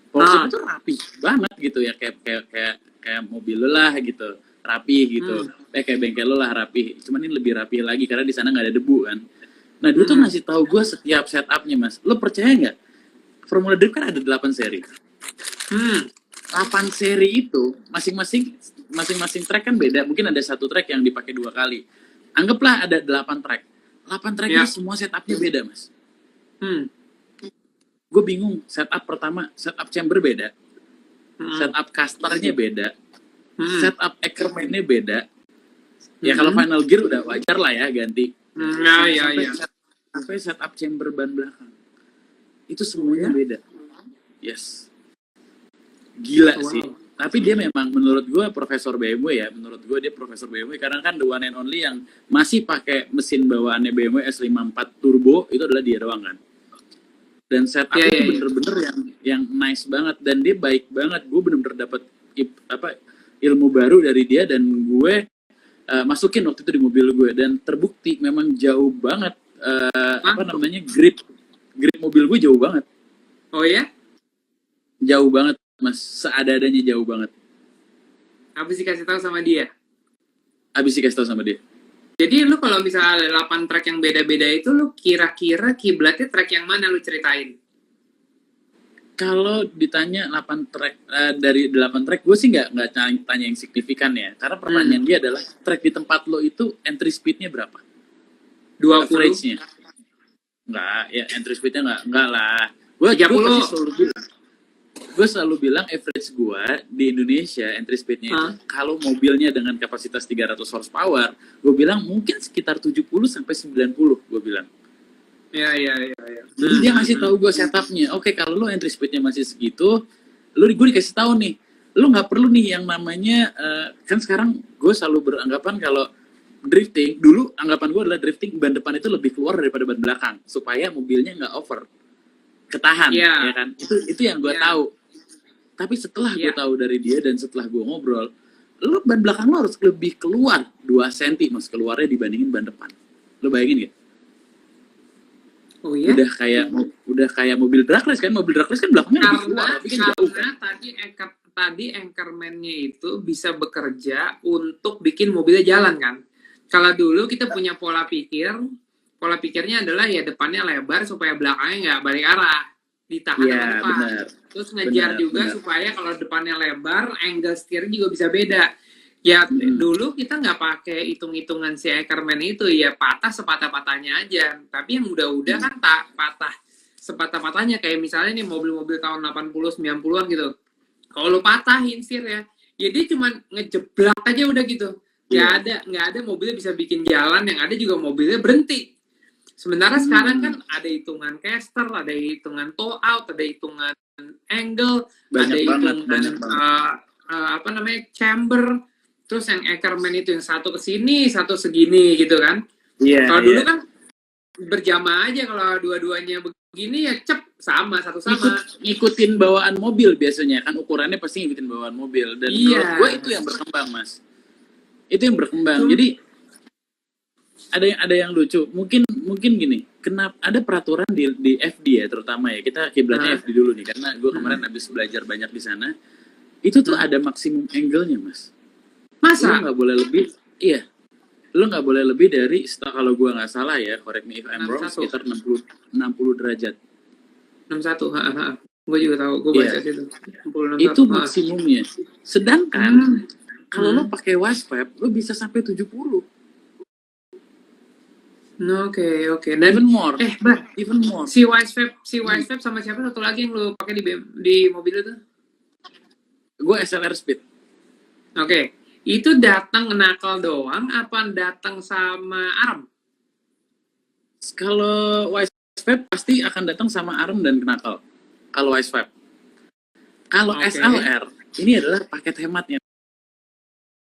Workshop itu rapi banget gitu ya, kayak mobil lo lah gitu, rapi gitu. Kayak bengkel lo lah rapi, cuman ini lebih rapi lagi karena di sana nggak ada debu kan. Nah dia tuh ngasih tahu gue setiap setupnya mas. Lo percaya nggak? Formula Drift kan ada 8 seri. 8 seri itu masing-masing track kan beda. Mungkin ada satu track yang dipakai 2 kali. Anggaplah ada 8 track. 8 track itu semua setupnya beda mas. Gue bingung. Setup pertama, setup chamber beda. Setup casternya beda. Setup Ackerman-nya beda. Ya kalau final gear udah wajar lah ya ganti. Sampai setup chamber ban belakang. Itu semuanya beda. Yes. Gila sih. Tapi dia memang menurut gue profesor BMW ya. Menurut gue dia profesor BMW karena kan the one and only yang masih pakai mesin bawaannya BMW S54 turbo itu adalah dia doang kan. Dan setup itu bener-bener yang nice banget dan dia baik banget. Gue bener-bener dapat ilmu baru dari dia dan gue masukin waktu itu di mobil gue dan terbukti memang jauh banget grip mobil gue jauh banget. Oh ya? Jauh banget mas, seada-adanya jauh banget. Habis dikasih tahu sama dia. Jadi lu kalau misalnya 8 track yang beda-beda itu lu kira-kira kiblatnya track yang mana lu ceritain? Kalau ditanya 8 track dari 8 track gue sih nggak tanya yang signifikan ya, karena pertanyaan dia adalah track di tempat lo itu entry speednya berapa? 20. Average-nya? Enggak, ya entry speednya enggak lah. Gue selalu bilang average gue di Indonesia entry speednya itu kalau mobilnya dengan kapasitas 300 horsepower, gue bilang mungkin sekitar 70 sampai 90 gue bilang. Iya. Jadi dia ngasih tahu gue setupnya. Oke, kalau lo entry speednya masih segitu, gue dikasih tahu nih, lo nggak perlu nih yang namanya kan sekarang gue selalu beranggapan kalau drifting, dulu anggapan gue adalah drifting ban depan itu lebih keluar daripada ban belakang supaya mobilnya nggak over, ketahan, ya kan? Itu yang gue tahu. Tapi setelah gue tahu dari dia dan setelah gue ngobrol, lo ban belakang lo harus lebih keluar 2 cm mas keluarnya dibandingin ban depan. Lo bayangin gak? Oh iya? Udah kayak mobil drag race kan belakangnya lebih keluar, tapi kan jauh kan? Tadi anchorman-nya itu bisa bekerja untuk bikin mobilnya jalan kan. Kalau dulu kita punya pola pikirnya adalah ya depannya lebar supaya belakangnya nggak balik arah, ditahan sama depan. Bener. Terus ngejar juga supaya kalau depannya lebar, angle steer juga bisa beda. Ya dulu kita nggak pakai hitung-hitungan si Ackerman itu, ya patah sepatah-patahnya aja. Tapi yang udah-udah kan tak patah sepatah-patahnya, kayak misalnya nih mobil-mobil tahun 80 90-an gitu. Kalau lo patahin sir ya dia cuma ngejeblak aja udah gitu. Nggak ada mobilnya bisa bikin jalan, yang ada juga mobilnya berhenti. Sementara sekarang kan ada hitungan caster, ada hitungan toe out, ada hitungan angle, ada hitungan chamber. Terus yang Ackerman itu yang satu kesini, satu segini gitu kan. Kalau dulu kan berjamaah aja, kalau dua-duanya begini ya sama, satu sama. Ngikutin bawaan mobil biasanya kan, ukurannya pasti ngikutin bawaan mobil. Dan menurut gue itu yang berkembang mas. Itu yang berkembang. Jadi ada yang lucu. Mungkin gini, kenapa ada peraturan di FD ya terutama ya. Kita kiblatnya FD dulu nih karena gue kemarin habis belajar banyak di sana. Itu tuh ada maksimum angle-nya mas. Masa? Lo nggak boleh lebih, lo nggak boleh lebih dari, kalau gue nggak salah ya, correct me if I'm wrong, sekitar 60 derajat. 61, gue juga tahu, gue baca Iya, itu 60 itu 61. maksimumnya. Sedangkan kalau lo pakai Wisefab, lo bisa sampai 70. Oke. Dan Even more. Bah, Even more. si Wisefab sama siapa satu lagi yang lu pakai di mobil itu? Gue SLR Speed. Oke. Itu datang nakal doang apa datang sama ARM? Kalau Wisefab pasti akan datang sama ARM dan Knuckle. Kalau Wisefab. Kalau Oke. SLR, ini adalah paket hematnya.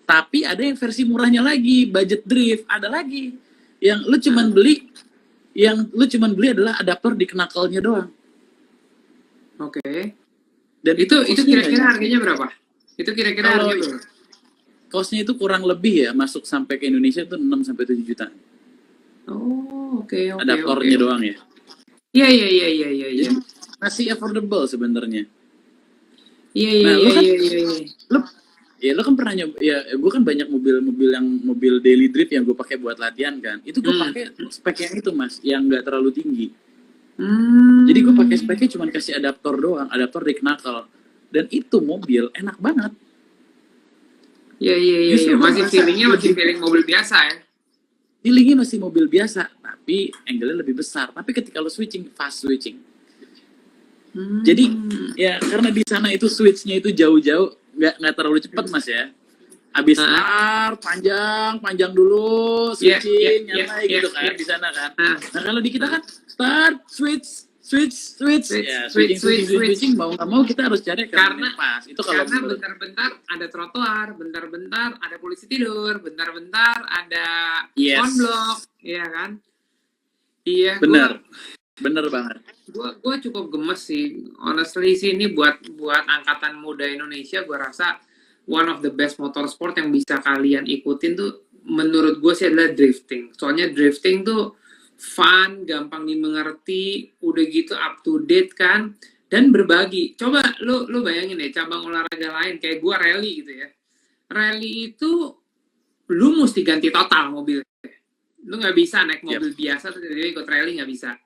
Tapi ada yang versi murahnya lagi, budget drift, ada lagi. Yang lu cuman beli adalah adaptor di Knuckle-nya doang. Oke. Dan itu costnya kira-kira harganya berapa? Itu kira-kira Kalau harganya berapa? Costnya itu kurang lebih ya, masuk sampai ke Indonesia tuh 6 sampai 7 juta. Oh, oke. Adaptornya doang ya. Iya. Jadi masih affordable sebenarnya. Iya. Lo kan pernah nyoba, ya gue kan banyak mobil daily drift yang gue pakai buat latihan kan. Itu gue pakai spek yang itu mas, yang nggak terlalu tinggi. Jadi gue pakai speknya cuma kasih adaptor doang, adaptor di Knuckle. Dan itu mobil enak banget. Iya. Masih feeling mobil biasa ya. Feelingnya masih mobil biasa, tapi angle-nya lebih besar. Tapi ketika lo switching, fast switching. Jadi ya karena di sana itu switch-nya itu jauh-jauh, nggak terlalu cepat mas ya. Abis start panjang dulu switching nyantai gitu kan di sana kan. Nah kalau di kita kan start switch ya switching mau nggak mau kita harus cari karena pas itu. Kalau karena bentar-bentar ada trotoar, bentar-bentar ada polisi tidur, bentar-bentar ada konblok, iya kan? Iya. Bener banget. Gue cukup gemes sih, honestly sih, ini buat angkatan muda Indonesia, gue rasa one of the best motorsport yang bisa kalian ikutin tuh menurut gue sih adalah drifting. Soalnya drifting tuh fun, gampang dimengerti, udah gitu up to date kan, dan berbagi. Coba lu bayangin deh cabang olahraga lain kayak gue rally gitu ya. Rally itu lu mesti ganti total mobilnya. Lu nggak bisa naik mobil biasa terus tiba-tiba ikut rally, nggak bisa.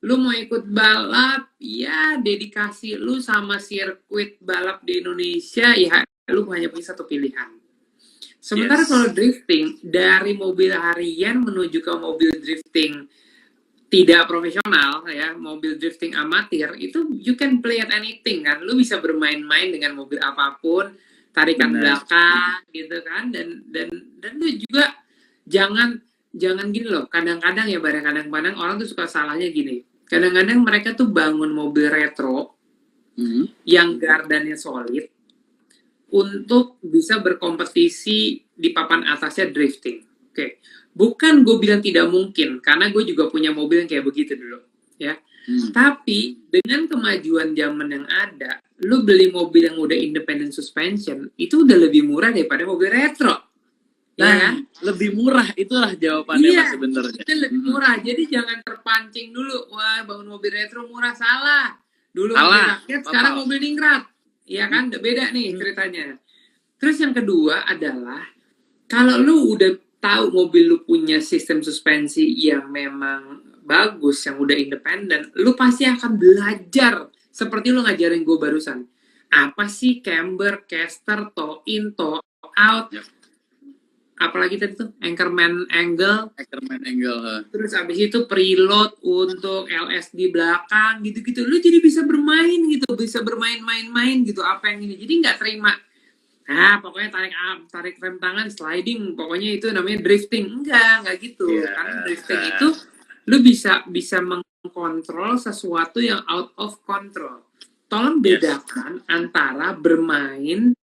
Lu mau ikut balap, ya dedikasi lu sama sirkuit balap di Indonesia, ya lu hanya punya satu pilihan. Sementara kalau drifting, dari mobil harian menuju ke mobil drifting tidak profesional, ya mobil drifting amatir, itu you can play at anything kan. Lu bisa bermain-main dengan mobil apapun, tarikan belakang gitu kan, dan lu juga jangan gini loh, kadang-kadang ya kadang-kadang orang tuh suka salahnya gini. Kadang-kadang mereka tuh bangun mobil retro yang gardannya solid untuk bisa berkompetisi di papan atasnya drifting. Oke. Bukan gue bilang tidak mungkin, karena gue juga punya mobil yang kayak begitu dulu, ya. Tapi dengan kemajuan zaman yang ada, lu beli mobil yang udah independent suspension itu udah lebih murah daripada mobil retro. Nah, ya kan? Lebih murah, itulah jawabannya mas sebenarnya. Itu lebih murah, jadi jangan terpancing dulu, wah bangun mobil retro murah, salah. Dulu mobil rakyat, sekarang mobil ningrat. Iya kan, beda nih ceritanya. Terus yang kedua adalah, kalau lu udah tahu mobil lu punya sistem suspensi yang memang bagus, yang udah independen, lu pasti akan belajar, seperti lu ngajarin gue barusan. Apa sih camber, caster, toe in, toe out, apalagi tadi tuh anchorman angle, terus abis itu preload untuk LS di belakang gitu-gitu, lu jadi bisa bermain gitu, bisa bermain-main gitu apa yang ini, jadi nggak terima pokoknya tarik rem tangan sliding, pokoknya itu namanya drifting, enggak gitu, karena drifting itu lu bisa mengkontrol sesuatu yang out of control. Tolong bedakan antara bermain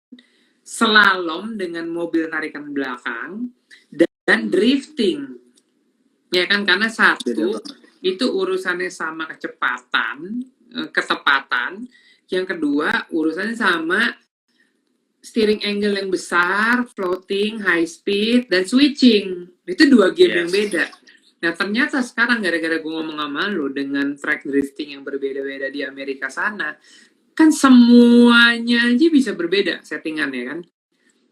slalom dengan mobil tarikan belakang dan drifting, ya kan, karena satu itu urusannya sama kecepatan, ketepatan, yang kedua urusannya sama steering angle yang besar, floating, high speed, dan switching. Itu dua game yang beda. Nah ternyata sekarang gara-gara gue ngomong sama lo dengan track drifting yang berbeda-beda di Amerika sana, kan semuanya aja bisa berbeda settingannya kan.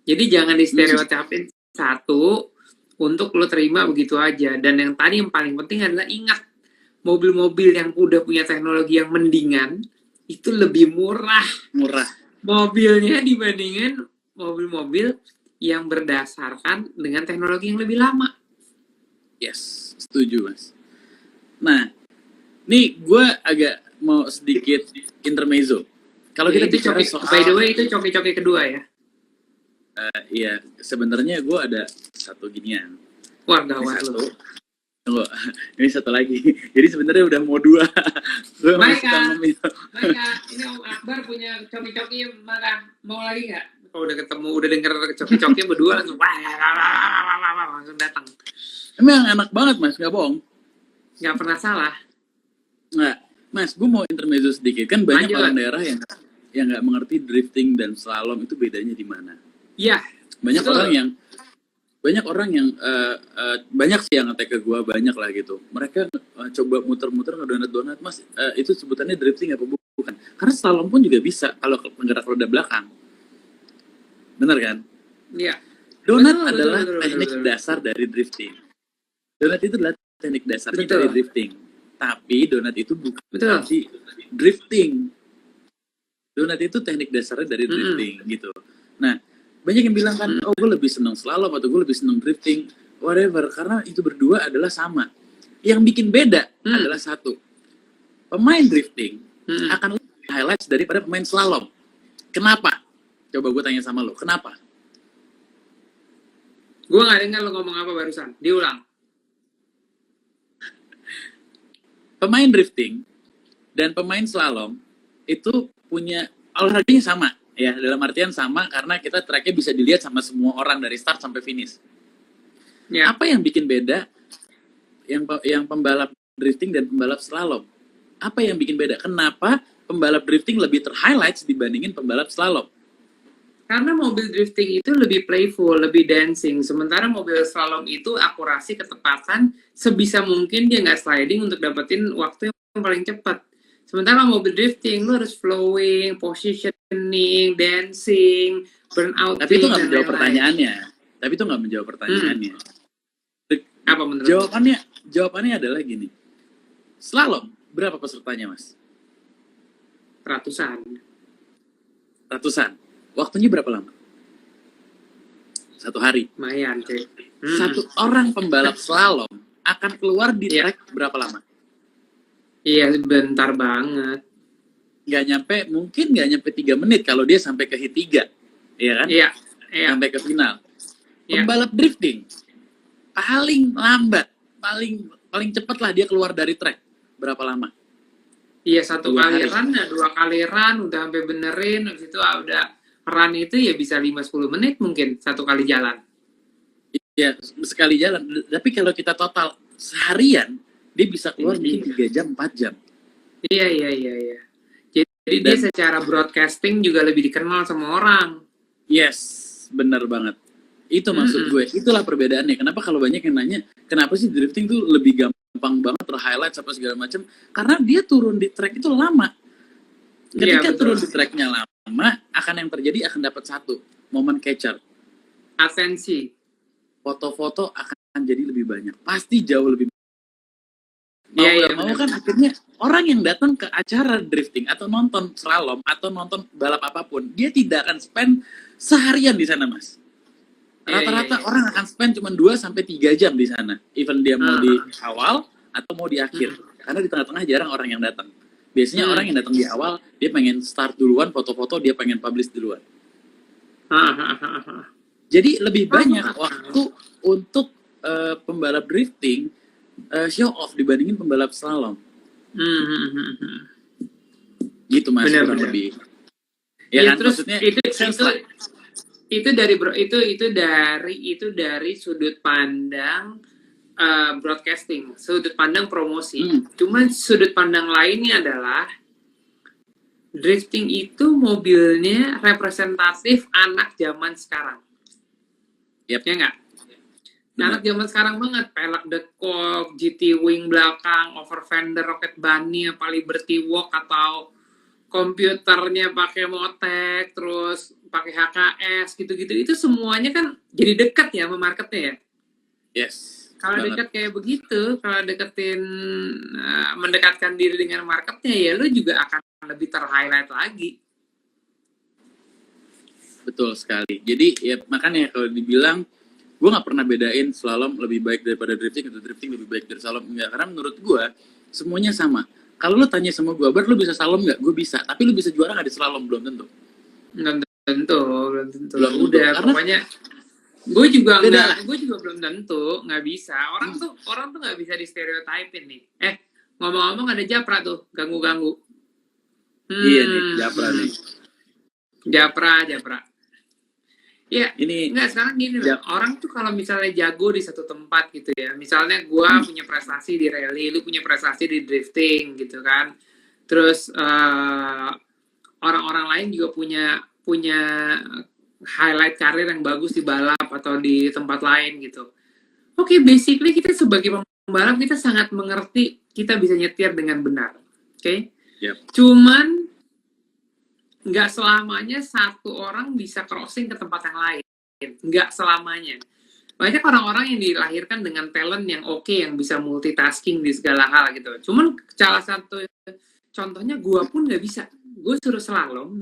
Jadi jangan di stereotipin satu untuk lo terima begitu aja. Dan yang tadi yang paling penting adalah ingat, mobil-mobil yang udah punya teknologi yang mendingan itu lebih murah mobilnya dibandingin mobil-mobil yang berdasarkan dengan teknologi yang lebih lama. Yes, setuju Mas. Nah, nih gue agak mau sedikit intermezzo. Kalau kita itu bicara coki, soal, by the way itu coki-coki kedua ya. iya sebenarnya gue ada satu ginian. Wah gawat lu. Tunggu, ini satu lagi. Jadi sebenarnya udah mau 2. Gue Baik masih Kak, ngomongin. baik Kak. Ini Om Akbar punya coki-coki mana? Mau lagi nggak? Kalau udah ketemu, udah denger coki-coki berdua langsung langsung datang. Emang enak banget Mas, nggak bohong. Nggak pernah salah. Nggak, Mas, gue mau intermezzo sedikit. Kan banyak Lanjut. orang daerah yang nggak mengerti drifting dan slalom itu bedanya di mana. Iya. Banyak betul. orang yang banyak sih yang ngetek ke gue, banyak lah gitu. Mereka coba muter-muter ngedonat-donat, Mas, itu sebutannya drifting apa bukan? Karena slalom pun juga bisa kalau penggerak roda belakang. Bener kan? Iya. Donat Betul, adalah betul, teknik betul. dasar dari drifting. Donat itu adalah teknik dasarnya Betul. dari drifting. Tapi donat itu bukan Betul. berarti drifting. Donat itu teknik dasarnya dari drifting gitu. Nah, banyak yang bilang kan, oh gue lebih seneng slalom atau gue lebih seneng drifting, whatever, karena itu berdua adalah sama. Yang bikin beda adalah satu, pemain drifting akan lebih highlights daripada pemain slalom. Kenapa? Coba gue tanya sama lo, kenapa? Gue nggak dengar lo ngomong apa barusan. Diulang. Pemain drifting dan pemain slalom itu punya olahraganya sama. Ya, dalam artian sama karena kita tracknya bisa dilihat sama semua orang dari start sampai finish. Ya. Apa yang bikin beda yang pembalap drifting dan pembalap slalom? Apa yang bikin beda? Kenapa pembalap drifting lebih ter-highlights dibandingin pembalap slalom? Karena mobil drifting itu lebih playful, lebih dancing. Sementara mobil slalom itu akurasi, ketepatan, sebisa mungkin dia nggak sliding untuk dapetin waktu yang paling cepat. Sementara mobil drifting, lu harus flowing, positioning, dancing, burnout. Tapi itu nggak menjawab pertanyaannya. Apa menurut Jawabannya adalah gini. Slalom, berapa pesertanya, Mas? Ratusan. Waktunya berapa lama? 1 hari. Lumayan, cek. Satu orang pembalap slalom akan keluar di track berapa lama? Iya, bentar banget. Mungkin nggak nyampe 3 menit kalau dia sampai ke hit 3. Iya kan? Iya. Sampai ke final. Iya. Pembalap drifting paling lambat, paling cepat lah dia keluar dari track. Berapa lama? Iya, 1 2 kali hari. run, 2 kali run, udah sampai benerin, habis itu udah run itu ya bisa 5-10 menit mungkin 1 kali jalan. Iya, sekali jalan. Tapi kalau kita total seharian, dia bisa keluar mungkin 3 jam, 4 jam. Iya. Jadi dia secara broadcasting juga lebih dikenal sama orang. Yes, benar banget. Itu maksud gue. Itulah perbedaannya. Kenapa kalau banyak yang nanya, kenapa sih drifting tuh lebih gampang banget ter-highlight apa segala macam? Karena dia turun di track itu lama. Ketika turun di tracknya lama, yang terjadi akan dapat satu momen catcher. Atensi. Foto-foto akan jadi lebih banyak. Pasti jauh lebih. Mau kan akhirnya orang yang datang ke acara drifting atau nonton slalom atau nonton balap apapun, dia tidak akan spend seharian di sana, Mas. Rata-rata orang akan spend cuma 2-3 jam di sana. Even dia mau di awal atau mau di akhir. Karena di tengah-tengah jarang orang yang datang. Biasanya orang yang datang di awal, dia pengen start duluan, foto-foto, dia pengen publish duluan. Jadi lebih banyak waktu untuk pembalap drifting show off dibandingin pembalap slalom. Gitu, Mas, kurang lebih. Ya, kan? terus Maksudnya itu dari sudut pandang broadcasting, sudut pandang promosi. Cuman sudut pandang lainnya adalah drifting itu mobilnya representatif anak zaman sekarang. Ya nggak? Anak zaman sekarang banget, pelek dekok, GT wing belakang, over fender, rocket bunny, apa Liberty walk, atau komputernya pakai Motek, terus pakai HKS, gitu-gitu. Itu semuanya kan jadi dekat ya sama marketnya ya? Yes. Kalau Banget. dekat kayak begitu, kalau mendekatkan diri dengan marketnya, ya lu juga akan lebih ter-highlight lagi. Betul sekali. Jadi ya makanya kalau dibilang gue nggak pernah bedain slalom lebih baik daripada drifting atau drifting lebih baik dari slalom, enggak, karena menurut gue semuanya sama. Kalau lu tanya sama gue, Bar, lu bisa slalom nggak? Gue bisa, tapi lu bisa juara nggak di slalom? Belum tentu. Belum tentu. Belum tentu. Udah, Karena pokoknya gue juga beda lah. gue juga belum tentu, nggak bisa. Orang tuh nggak bisa di stereotypin nih. Ngomong-ngomong ada Japra tuh, ganggu-ganggu. Iya nih, Japra nih. Japra. Ya, Ini enggak, sekarang gini loh. Orang tuh kalau misalnya jago di satu tempat gitu ya. Misalnya gue punya prestasi di rally, lu punya prestasi di drifting gitu kan. Terus orang-orang lain juga punya highlight karir yang bagus di balap atau di tempat lain gitu. Oke, basically kita sebagai pembalap kita sangat mengerti kita bisa nyetir dengan benar. Oke? Yep. Cuman nggak selamanya satu orang bisa crossing ke tempat yang lain. Nggak selamanya. Banyak orang-orang yang dilahirkan dengan talent yang oke, yang bisa multitasking di segala hal gitu. Cuman salah satu contohnya gue pun nggak bisa. Gue suruh slalom,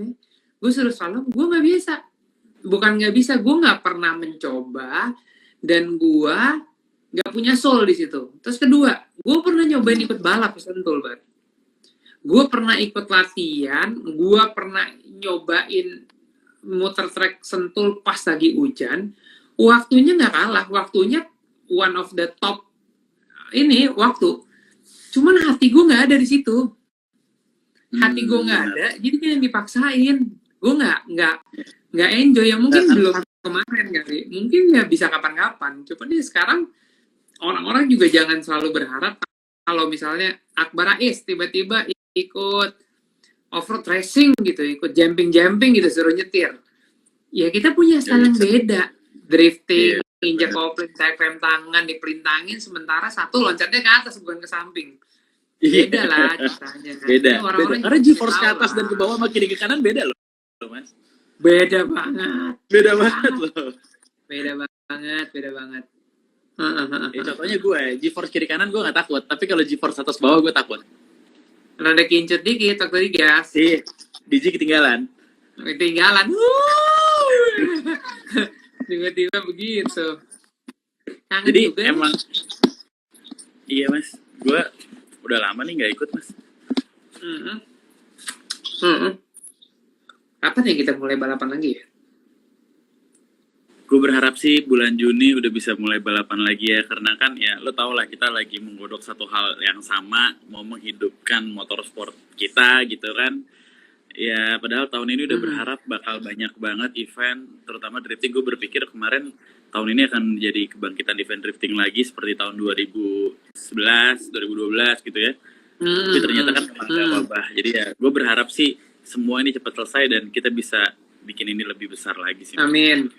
gue nggak bisa. Bukan nggak bisa, gue nggak pernah mencoba dan gue nggak punya soul di situ. Terus kedua, gue pernah nyobain ikut balap Sentul, Bar. Gue pernah ikut latihan, gue pernah nyobain muter trek Sentul pas lagi hujan. Waktunya nggak kalah, waktunya one of the top ini waktu. Cuman hati gue nggak ada di situ. Hati gue nggak ada, jadi kayak dipaksain. Gue nggak enjoy, ya mungkin belum kemarin kali, mungkin ya bisa kapan-kapan. Cuman ya sekarang orang-orang juga jangan selalu berharap kalau misalnya Akbar Rais tiba-tiba ikut off-road racing gitu, ikut jumping gitu, suruh nyetir. Ya kita punya style yang beda. Drifting, injak kopling, tarik rem tangan, dipelintangin, sementara satu loncatnya ke atas bukan ke samping. Beda lah ceritanya. Beda. Karena G-force ke atas lah. dan ke bawah sama kiri ke kanan beda loh, Mas. Beda banget. Beda banget loh. Beda banget. Ya, contohnya gue, G-force kiri kanan gue nggak takut, tapi kalau G-force atas bawah gue takut. Rada kincut dikit waktu digas. Iya, DJ ketinggalan. Tiba-tiba begitu. Kangen Jadi juga emang iya Mas, gue udah lama nih nggak ikut Mas. Kapan ya kita mulai balapan lagi ya? Gue berharap sih bulan Juni udah bisa mulai balapan lagi ya, karena kan ya lo tau lah kita lagi menggodok satu hal yang sama, mau menghidupkan motorsport kita gitu kan. Ya padahal tahun ini udah berharap bakal banyak banget event, terutama drifting. Gue berpikir kemarin tahun ini akan menjadi kebangkitan event drifting lagi seperti tahun 2011, 2012 gitu ya. Tapi ternyata kan kemarin wabah. Jadi ya gue berharap sih semua ini cepat selesai dan kita bisa bikin ini lebih besar lagi sih. Amin.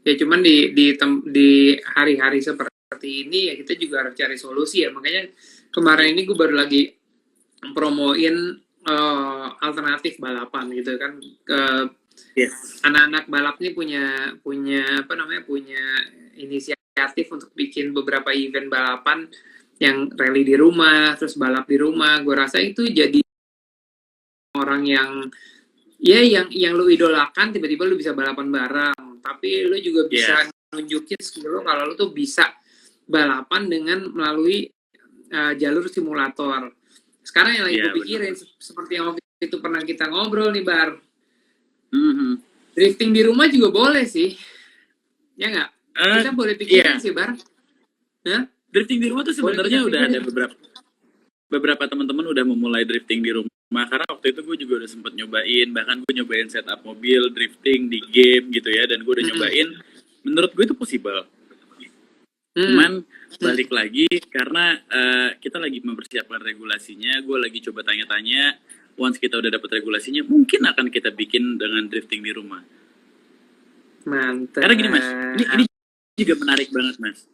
Ya cuman di hari-hari seperti ini ya kita juga harus cari solusi ya. Makanya kemarin ini gue baru lagi promoin alternatif balapan gitu kan. Anak-anak balap nih punya inisiatif untuk bikin beberapa event balapan yang rally di rumah, terus balap di rumah. Gue rasa itu jadi orang yang lu idolakan, tiba-tiba lu bisa balapan bareng, tapi lu juga bisa nunjukin skill lu kalau lu tuh bisa balapan dengan melalui jalur simulator. Sekarang yang lagi gue pikirin, seperti yang waktu itu pernah kita ngobrol nih Bar, drifting di rumah juga boleh sih, ya nggak? Kita boleh pikirin sih Bar. Drifting di rumah tuh sebenarnya udah ada beberapa teman-teman udah memulai drifting di rumah. Karena waktu itu gue juga udah sempet nyobain, bahkan gue nyobain setup mobil, drifting di game gitu ya, dan gue udah nyobain, menurut gue itu possible. Cuman balik lagi, karena kita lagi mempersiapkan regulasinya, gue lagi coba tanya-tanya, once kita udah dapet regulasinya, mungkin akan kita bikin dengan drifting di rumah. Mantap. Karena gini Mas, ini juga menarik banget Mas.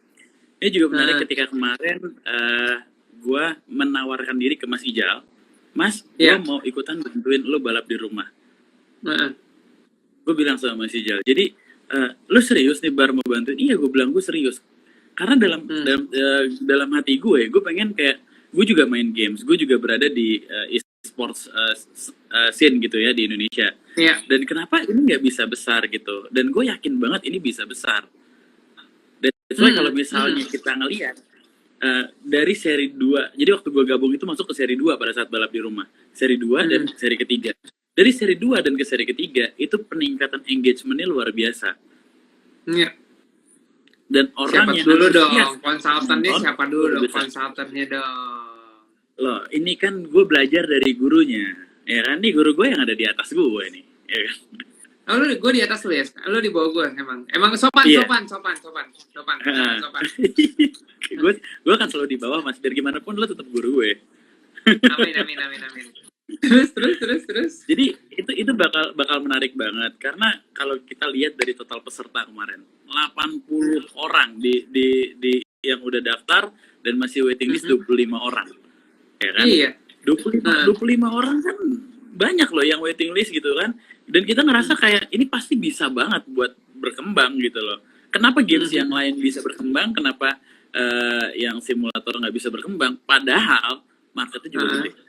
Ini juga menarik ketika kemarin gue menawarkan diri ke Mas Ijal, Mas, gue mau ikutan bantuin lo balap di rumah. Gue bilang sama Mas Ijal, jadi lo serius nih Bar mau bantuin? Iya, gue bilang gue serius. Karena dalam hati gue pengen kayak gue juga main games, gue juga berada di e-sports scene gitu ya di Indonesia. Iya. Dan kenapa ini nggak bisa besar gitu? Dan gue yakin banget ini bisa besar. Dan kalau misalnya kita ngelihat dari seri 2, jadi waktu gue gabung itu masuk ke seri 2 pada saat balap di rumah. Seri 2 dan seri ketiga. Dari seri 2 dan ke seri ketiga, itu peningkatan engagementnya luar biasa. Iya. Dan orang Siapa yang dulu dong? antusias Konsultannya nonton, siapa dulu dong? bisa. Konsultannya dong. Loh, ini kan gue belajar dari gurunya. Ya kan, nih guru gue yang ada di atas gue nih. Ya kan? Oh, gue di atas lu ya? Lu di bawah gue emang. Emang sopan. Iya. sopan. gue kan selalu di bawah, Mas. Biar gimana pun lo tetap guru gue. Amin. Terus. Jadi itu bakal menarik banget karena kalau kita lihat dari total peserta kemarin 80 orang di yang udah daftar dan masih waiting list 25 orang. Ya kan? Iya. 25 orang kan banyak loh yang waiting list gitu kan. Dan kita ngerasa kayak ini pasti bisa banget buat berkembang gitu loh. Kenapa games yang lain bisa berkembang, kenapa yang simulator nggak bisa berkembang? Padahal marketnya juga gede.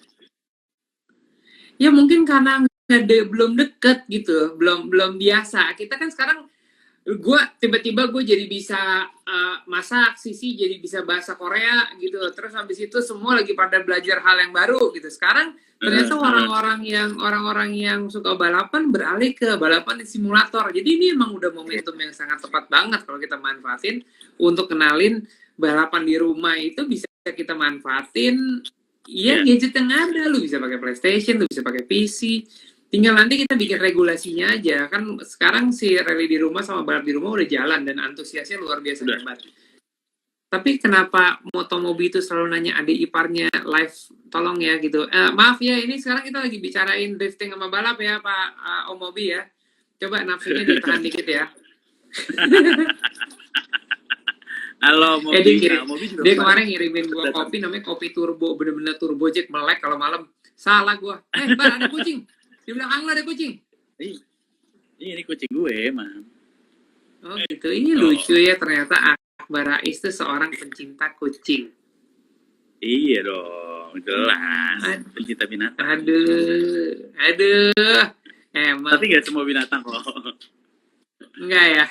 Ya mungkin karena belum deket gitu, belum biasa. Kita kan sekarang, tiba-tiba gue jadi bisa masak, Sisi jadi bisa bahasa Korea gitu. Terus habis itu semua lagi pada belajar hal yang baru gitu. Sekarang ternyata orang-orang yang suka balapan beralih ke balapan di simulator. Jadi ini emang udah momentum yang sangat tepat banget kalau kita manfaatin untuk kenalin balapan di rumah. Itu bisa kita manfaatin. Iya, gadget yang ada, lu bisa pakai PlayStation, lu bisa pakai PC. Tinggal nanti kita bikin regulasinya aja. Kan sekarang si rally di rumah sama balap di rumah udah jalan dan antusiasnya luar biasa hebat. Tapi kenapa Motomobi itu selalu nanya adik iparnya live, tolong ya gitu. Maaf ya, ini sekarang kita lagi bicarain drifting sama balap ya Pak Om Mobi ya. Coba nafsunya ditahan dikit ya. Halo, Mobi. Dia kemarin ngirimin gua kopi, namanya kopi turbo, bener-bener turbo jet, melek kalau malam. Salah gua. Bar, ada kucing. Di belakang lo ada kucing. Ini kucing gue, emang. Oh gitu, ini lucu ya ternyata Akbar Rais itu seorang pencinta kucing. Iya dong, jelas. Pencinta binatang. Aduh. Emang. Tapi gak semua binatang kok. Enggak ya.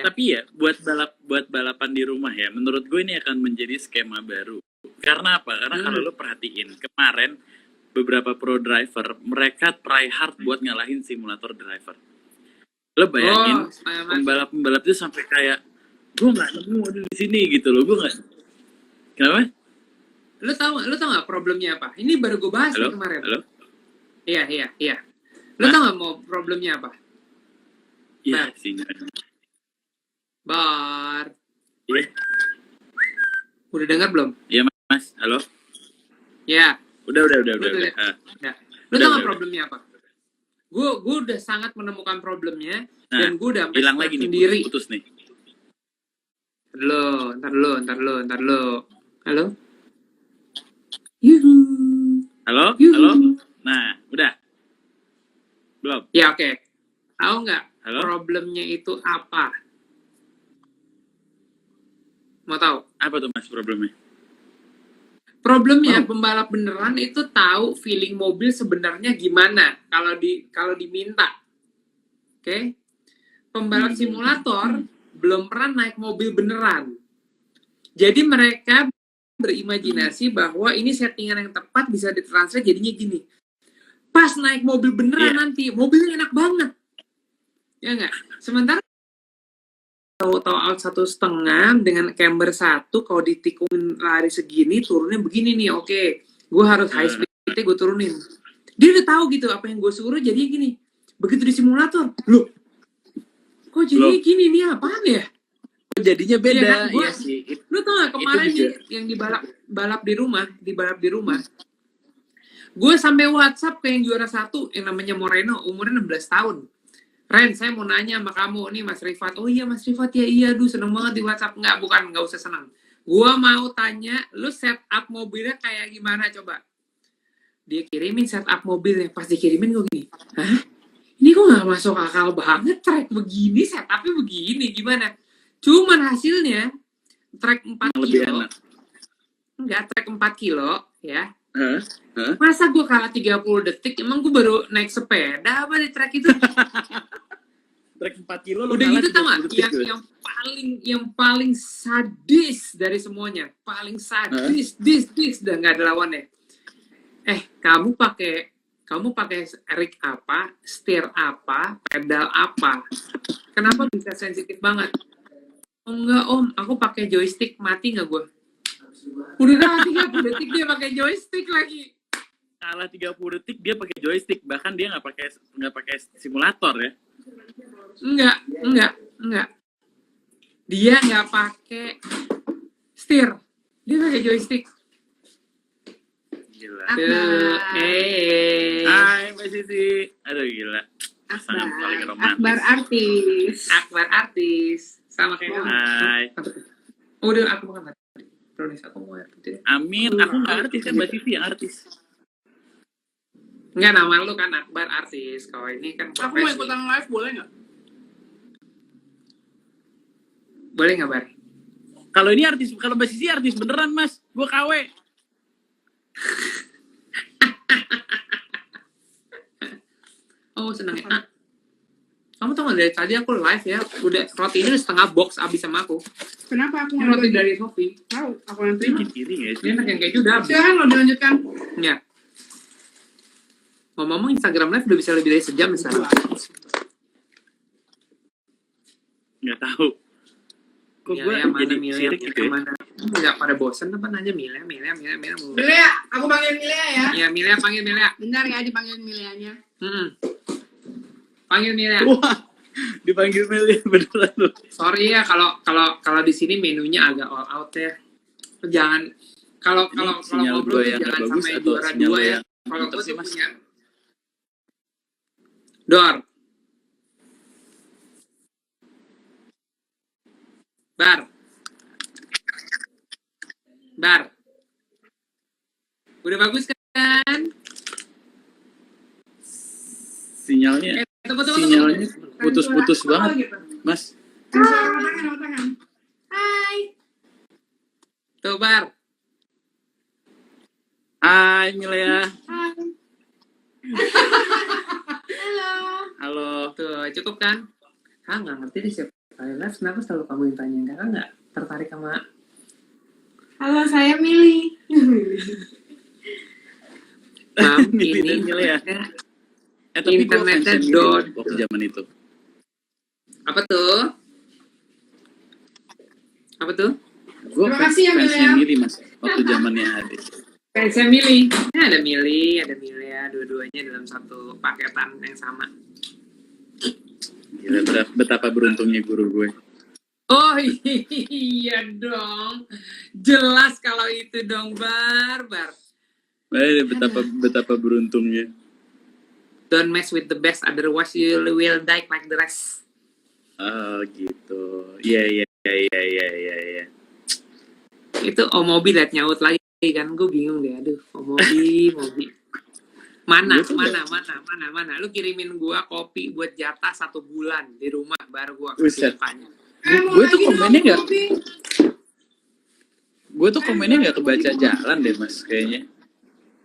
Tapi ya buat balapan di rumah ya, menurut gue ini akan menjadi skema baru. Karena apa? Karena kalau lo perhatiin kemarin beberapa pro driver mereka try hard buat ngalahin simulator driver. Lo bayangin pembalap itu sampai kayak gue nggak nemu di sini gitu loh, gue nggak. Kenapa? Lo tau nggak problemnya apa? Ini baru gue bahas kemarin. Halo? Iya. Lo tau nggak mau problemnya apa? Iya sih. Bar. Iya. Udah dengar belum? Iya Mas. Halo. Ya. Udah. Lu tau gak problemnya apa? Gue udah sangat menemukan problemnya dan gue udah hilang lagi sendiri. Nih, putus nih. Ntar lo. Halo. Yuhu. Halo. Nah, udah. Belum. Ya oke. Tahu nggak problemnya itu apa? Mau tahu? Apa tuh Mas problemnya? Problemnya pembalap beneran itu tahu feeling mobil sebenarnya gimana kalau diminta. Oke? Pembalap simulator belum pernah naik mobil beneran. Jadi mereka berimajinasi bahwa ini settingan yang tepat bisa ditranslate jadinya gini. Pas naik mobil beneran nanti, mobilnya enak banget. Ya nggak? Sementara tahu out 1,5 dengan camber 1, kalau ditikumin lari segini, turunnya begini nih, oke. Gue harus high speed-nya gue turunin. Dia udah tahu gitu, apa yang gue suruh jadinya gini. Begitu di simulator, loh, kok jadinya gini nih, apaan ya? Jadinya beda, ya, kan? Iya sih. Lu tau gak kemarin nih, yang di balap di rumah, gue sampai WhatsApp ke yang juara 1, yang namanya Moreno, umurnya 16 tahun. Ren, saya mau nanya sama kamu, nih Mas Rifat. Oh iya Mas Rifat, ya iya, seneng banget di WhatsApp. Nggak usah seneng. Gua mau tanya, lu setup mobilnya kayak gimana coba? Dia kirimin setup mobilnya, pas dikirimin gue gini, hah? Ini kok nggak masuk akal banget, track begini, setupnya begini, gimana? Cuman hasilnya, trek 4 Lebih kilo. enak. Enggak, trek 4 kilo ya. Hah? Masa gue kalah 30 detik? Emang gue baru naik sepeda apa di trek itu? Trek 4 kilo lu Udah kalah gitu 30 sama detik, gue. yang paling sadis dari semuanya, paling sadis, udah nggak ada lawannya. Kamu pakai rig apa, setir apa, pedal apa? Kenapa bisa sensitif banget? Oh enggak om, aku pakai joystick, mati nggak gue? Udah kalah 30 detik dia pakai joystick lagi. Kalah 30 detik dia pakai joystick, bahkan dia nggak pakai simulator ya. Enggak. Dia nggak pakai setir, dia pakai joystick. Gila. Hai Mbak Sisi. Aduh gila. Sangat paling romantis. Akbar artis. Sama kayak kamu. Hai. Udah aku makan tadi. Brownies aku mau air putih. Amin. Aku nggak artis kan, Mbak Sisi yang artis. Enggak, nama lu kan Akbar artis. Kalau ini kan Aku mau ikutan live, boleh nggak? boleh nggak Bar? Kalau ini artis, kalau Mbak Sisi artis beneran Mas. Gue KW. Oh seneng ya. Kamu tau gak dari tadi aku live ya, udah roti ini udah setengah box abis sama aku. Kenapa aku Ini nggak roti bagi? dari Sophie. Tahu, aku yang terima. Kiri ya. Ini enak yang keju udah habis. Silakan lo dilanjutkan. Ya. Ngomong Instagram live udah bisa lebih dari sejam misalnya. Nggak tahu. Kok gue jadi sirik gitu ya? Nggak pada bosan apa nanya Milea. Milea, aku panggil Milea ya. Ya Milea, panggil Milea. Bentar ya dipanggil Mileanya. Panggil Milea. Wah, dipanggil Meli beneran loh. Sorry ya kalau di sini menunya agak all out ya. Jangan kalau Sinyal ngobrol gue yang jangan nggak bagus sampai atau juara sinyal dua gue ya. yang Kalau pinter gue sih, tuh Mas? punya Bar. Udah bagus kan? Sinyalnya Tunggu. putus-putus banget, Gitu. Mas. Sama tangan. Hai. Tuh Bar. Hai Milea. Hai. Halo. Halo. Tuh cukup kan? Nggak ngerti deh siapa kali live. Kenapa selalu kamu yang tanya? Kakak nggak tertarik sama Halo, saya Mili. Mam Mili dan ini Milea. Tapi gue internetnya fansnya dot. Mili waktu zaman itu. Apa tuh? Gue Terima kasih ya, fansnya Milea. Mili Mas waktu zamannya ada. Fansnya Mili. Ada Mili ya. Dua-duanya dalam satu paketan yang sama. Gila, betapa beruntungnya guru gue. Oh iya dong. Jelas kalau itu dong Bar. Betapa beruntungnya. Don't mess with the best, otherwise you will die like the rest. Oh gitu. Iya. Itu Omobi liat nyaut lagi kan, gue bingung deh. Aduh, Omobi. Mana? Lu kirimin gua kopi buat jatah 1 bulan di rumah, baru gua kasih Buset. mukanya. Gue tuh komennya nggak. Gue tuh komennya nggak kebaca jalan deh Mas kayaknya.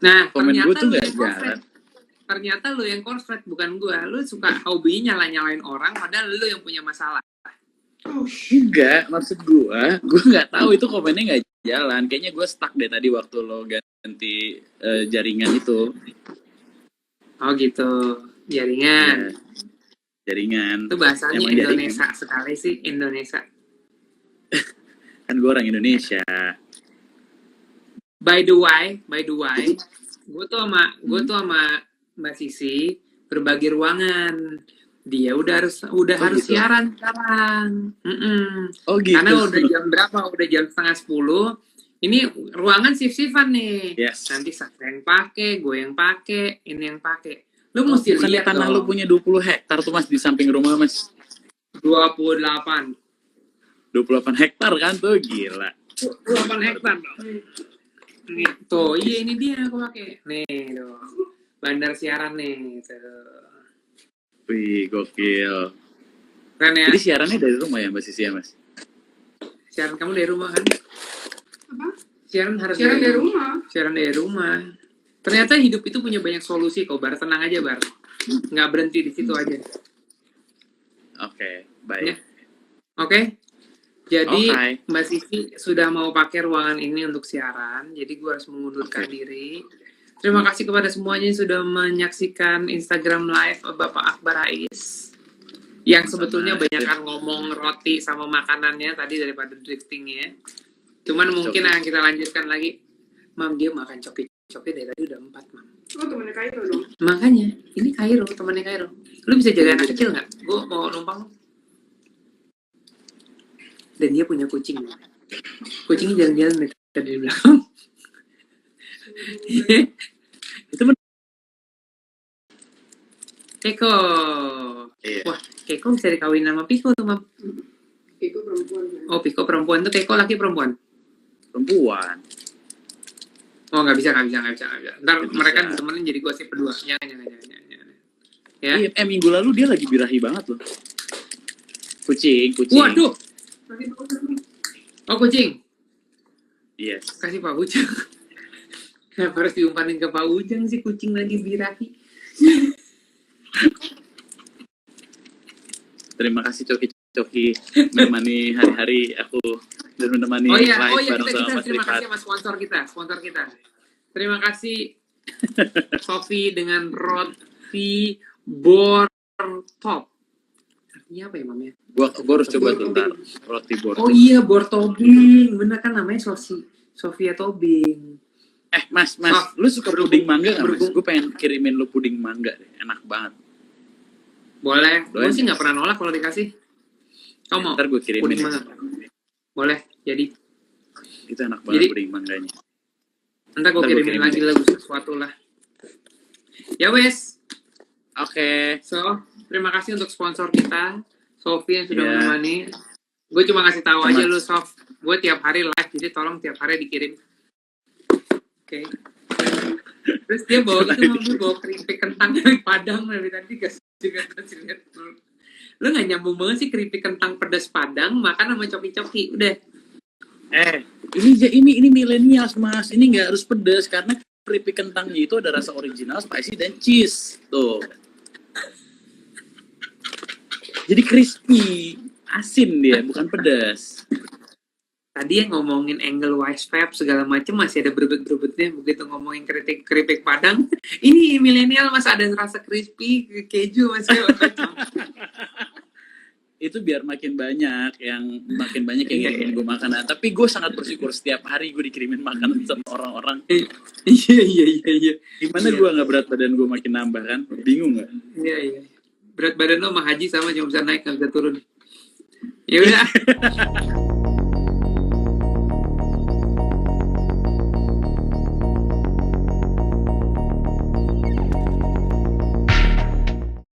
Nah, Komen gue tuh lu nggak yang korslet. jalan. Ternyata lu yang korslet, bukan gua. Lu suka hobi nyalain orang, padahal lu yang punya masalah. Enggak, maksud gue nggak tahu itu komennya nggak jalan. Kayaknya gue stuck deh tadi waktu lo ganti jaringan itu. Oh gitu, jaringan. Ya, jaringan. Itu bahasanya Emang Indonesia jaringan. sekali sih, Indonesia. Kan gue orang Indonesia. By the way, gue tuh sama Mbak Sisi berbagi ruangan. Dia udah harus gitu? siaran sekarang. Oh gitu. Karena udah jam berapa? Udah jam 9:30. Ini ruangan shift-shiftan nih. Yes. Nanti siapa yang pakai, gue yang pakai, ini yang pakai. Lu mesti Bukannya lihat tanah dong. lu punya 20 hektar tuh Mas di samping rumah Mas. 28 hektar kan tuh gila. 28 hektar dong. Nih, tuh, iya ini dia aku pakai. Nih, tuh. Bandar siaran nih, tuh. Wih, gokil. Keren ya? Jadi siarannya dari rumah ya Mbak Sisi ya Mas? Siaran kamu dari rumah kan? Apa? Siaran harus Siaran dari rumah. Siaran dari rumah. Ternyata hidup itu punya banyak solusi kok, Bar. Tenang aja, Bar. Nggak berhenti di situ aja. Oke, baik. Oke? Jadi, Oke. Mbak Sisi sudah mau pakai ruangan ini untuk siaran. Jadi, gue harus mengundurkan diri. Terima kasih kepada semuanya yang sudah menyaksikan Instagram Live Bapak Akbar Rais. Yang sebetulnya banyak ngomong roti sama makanannya tadi daripada driftingnya. Cuman mungkin akan kita lanjutkan lagi. Mam, dia makan coki-coki dari tadi udah 4, Mam. Oh, temennya Kairo dong. Makanya, ini Kairo, temannya Kairo. Lu bisa jaga anak kecil nggak? Gue mau numpang. Dan dia punya kucing. Kucingnya jalan-jalan dari belakang. Itu men- Keko. Iya. Wah, Keko bisa dikawin sama Piko tuh, Mam. Itu perempuan. Kan? Oh, Piko perempuan tuh, Keko laki perempuan. perempuan. Oh, nggak bisa. Ntar Nggak mereka bisa. temenin jadi gosip berdua. Jangan. Ya. Iya, minggu lalu dia lagi birahi banget loh. Kucing. Waduh. Nanti bagus. Oh, kucing. Yes. Kasih Pak Ujang. Kenapa harus diumpanin ke Pak Ujang sih kucing lagi birahi? Terima kasih Coki menemani hari-hari aku dan menemani Oh iya, live bareng kita sama Mas terima Rifat. kasih sama sponsor kita. Terima kasih Sofi dengan roti bor top. Artinya apa ya, Mam ya? Gua harus coba tuh ntar roti bor. Oh iya, bor tobing. Bener kan namanya Sofia Tobing. Mas, Sof, lu suka puding mangga nggak, Mas? berhubung- Gue pengen kirimin lu puding mangga deh, enak banget. Boleh. Gue Boleh. sih nggak pernah nolak kalau dikasih. Kamu mau Ntar gue kirimin. puding mana? Boleh. Jadi Itu enak banget Jadi- puding mangganya. ntar gue Ntar gua kirimin kirimin. lagi lah sesuatu lah. Ya wes. Oke. So, terima kasih untuk sponsor kita, Sofi yang sudah Iya. menemani. Gue cuma ngasih tahu Sama- aja lu, Sof. Gue tiap hari live, jadi tolong tiap hari dikirim. Oke. Terus dia bawa bawa keripik kentang dari Padang dari tadi kasih lihat. Lu nggak nyambung banget sih keripik kentang pedas Padang makan sama coki-coki. Udah. Ini milenial, Mas. Ini nggak harus pedas karena keripik kentangnya itu ada rasa original, spicy dan cheese. Tuh. Jadi crispy, asin dia, bukan pedas. Tadi yang ngomongin angle wise vape segala macam masih ada berebut-berebutnya begitu ngomongin keripik Padang. Ini milenial Mas ada rasa crispy keju Mas. Itu biar makin banyak yang ngirimin gue makanan. Tapi gue sangat bersyukur setiap hari gue dikirimin makanan sama orang-orang. Iya. Gimana Iya. gue nggak berat badan gue makin nambah kan? Bingung nggak? Iya. Berat badan lo sama Haji sama cuma bisa naik nggak bisa turun. Ya udah.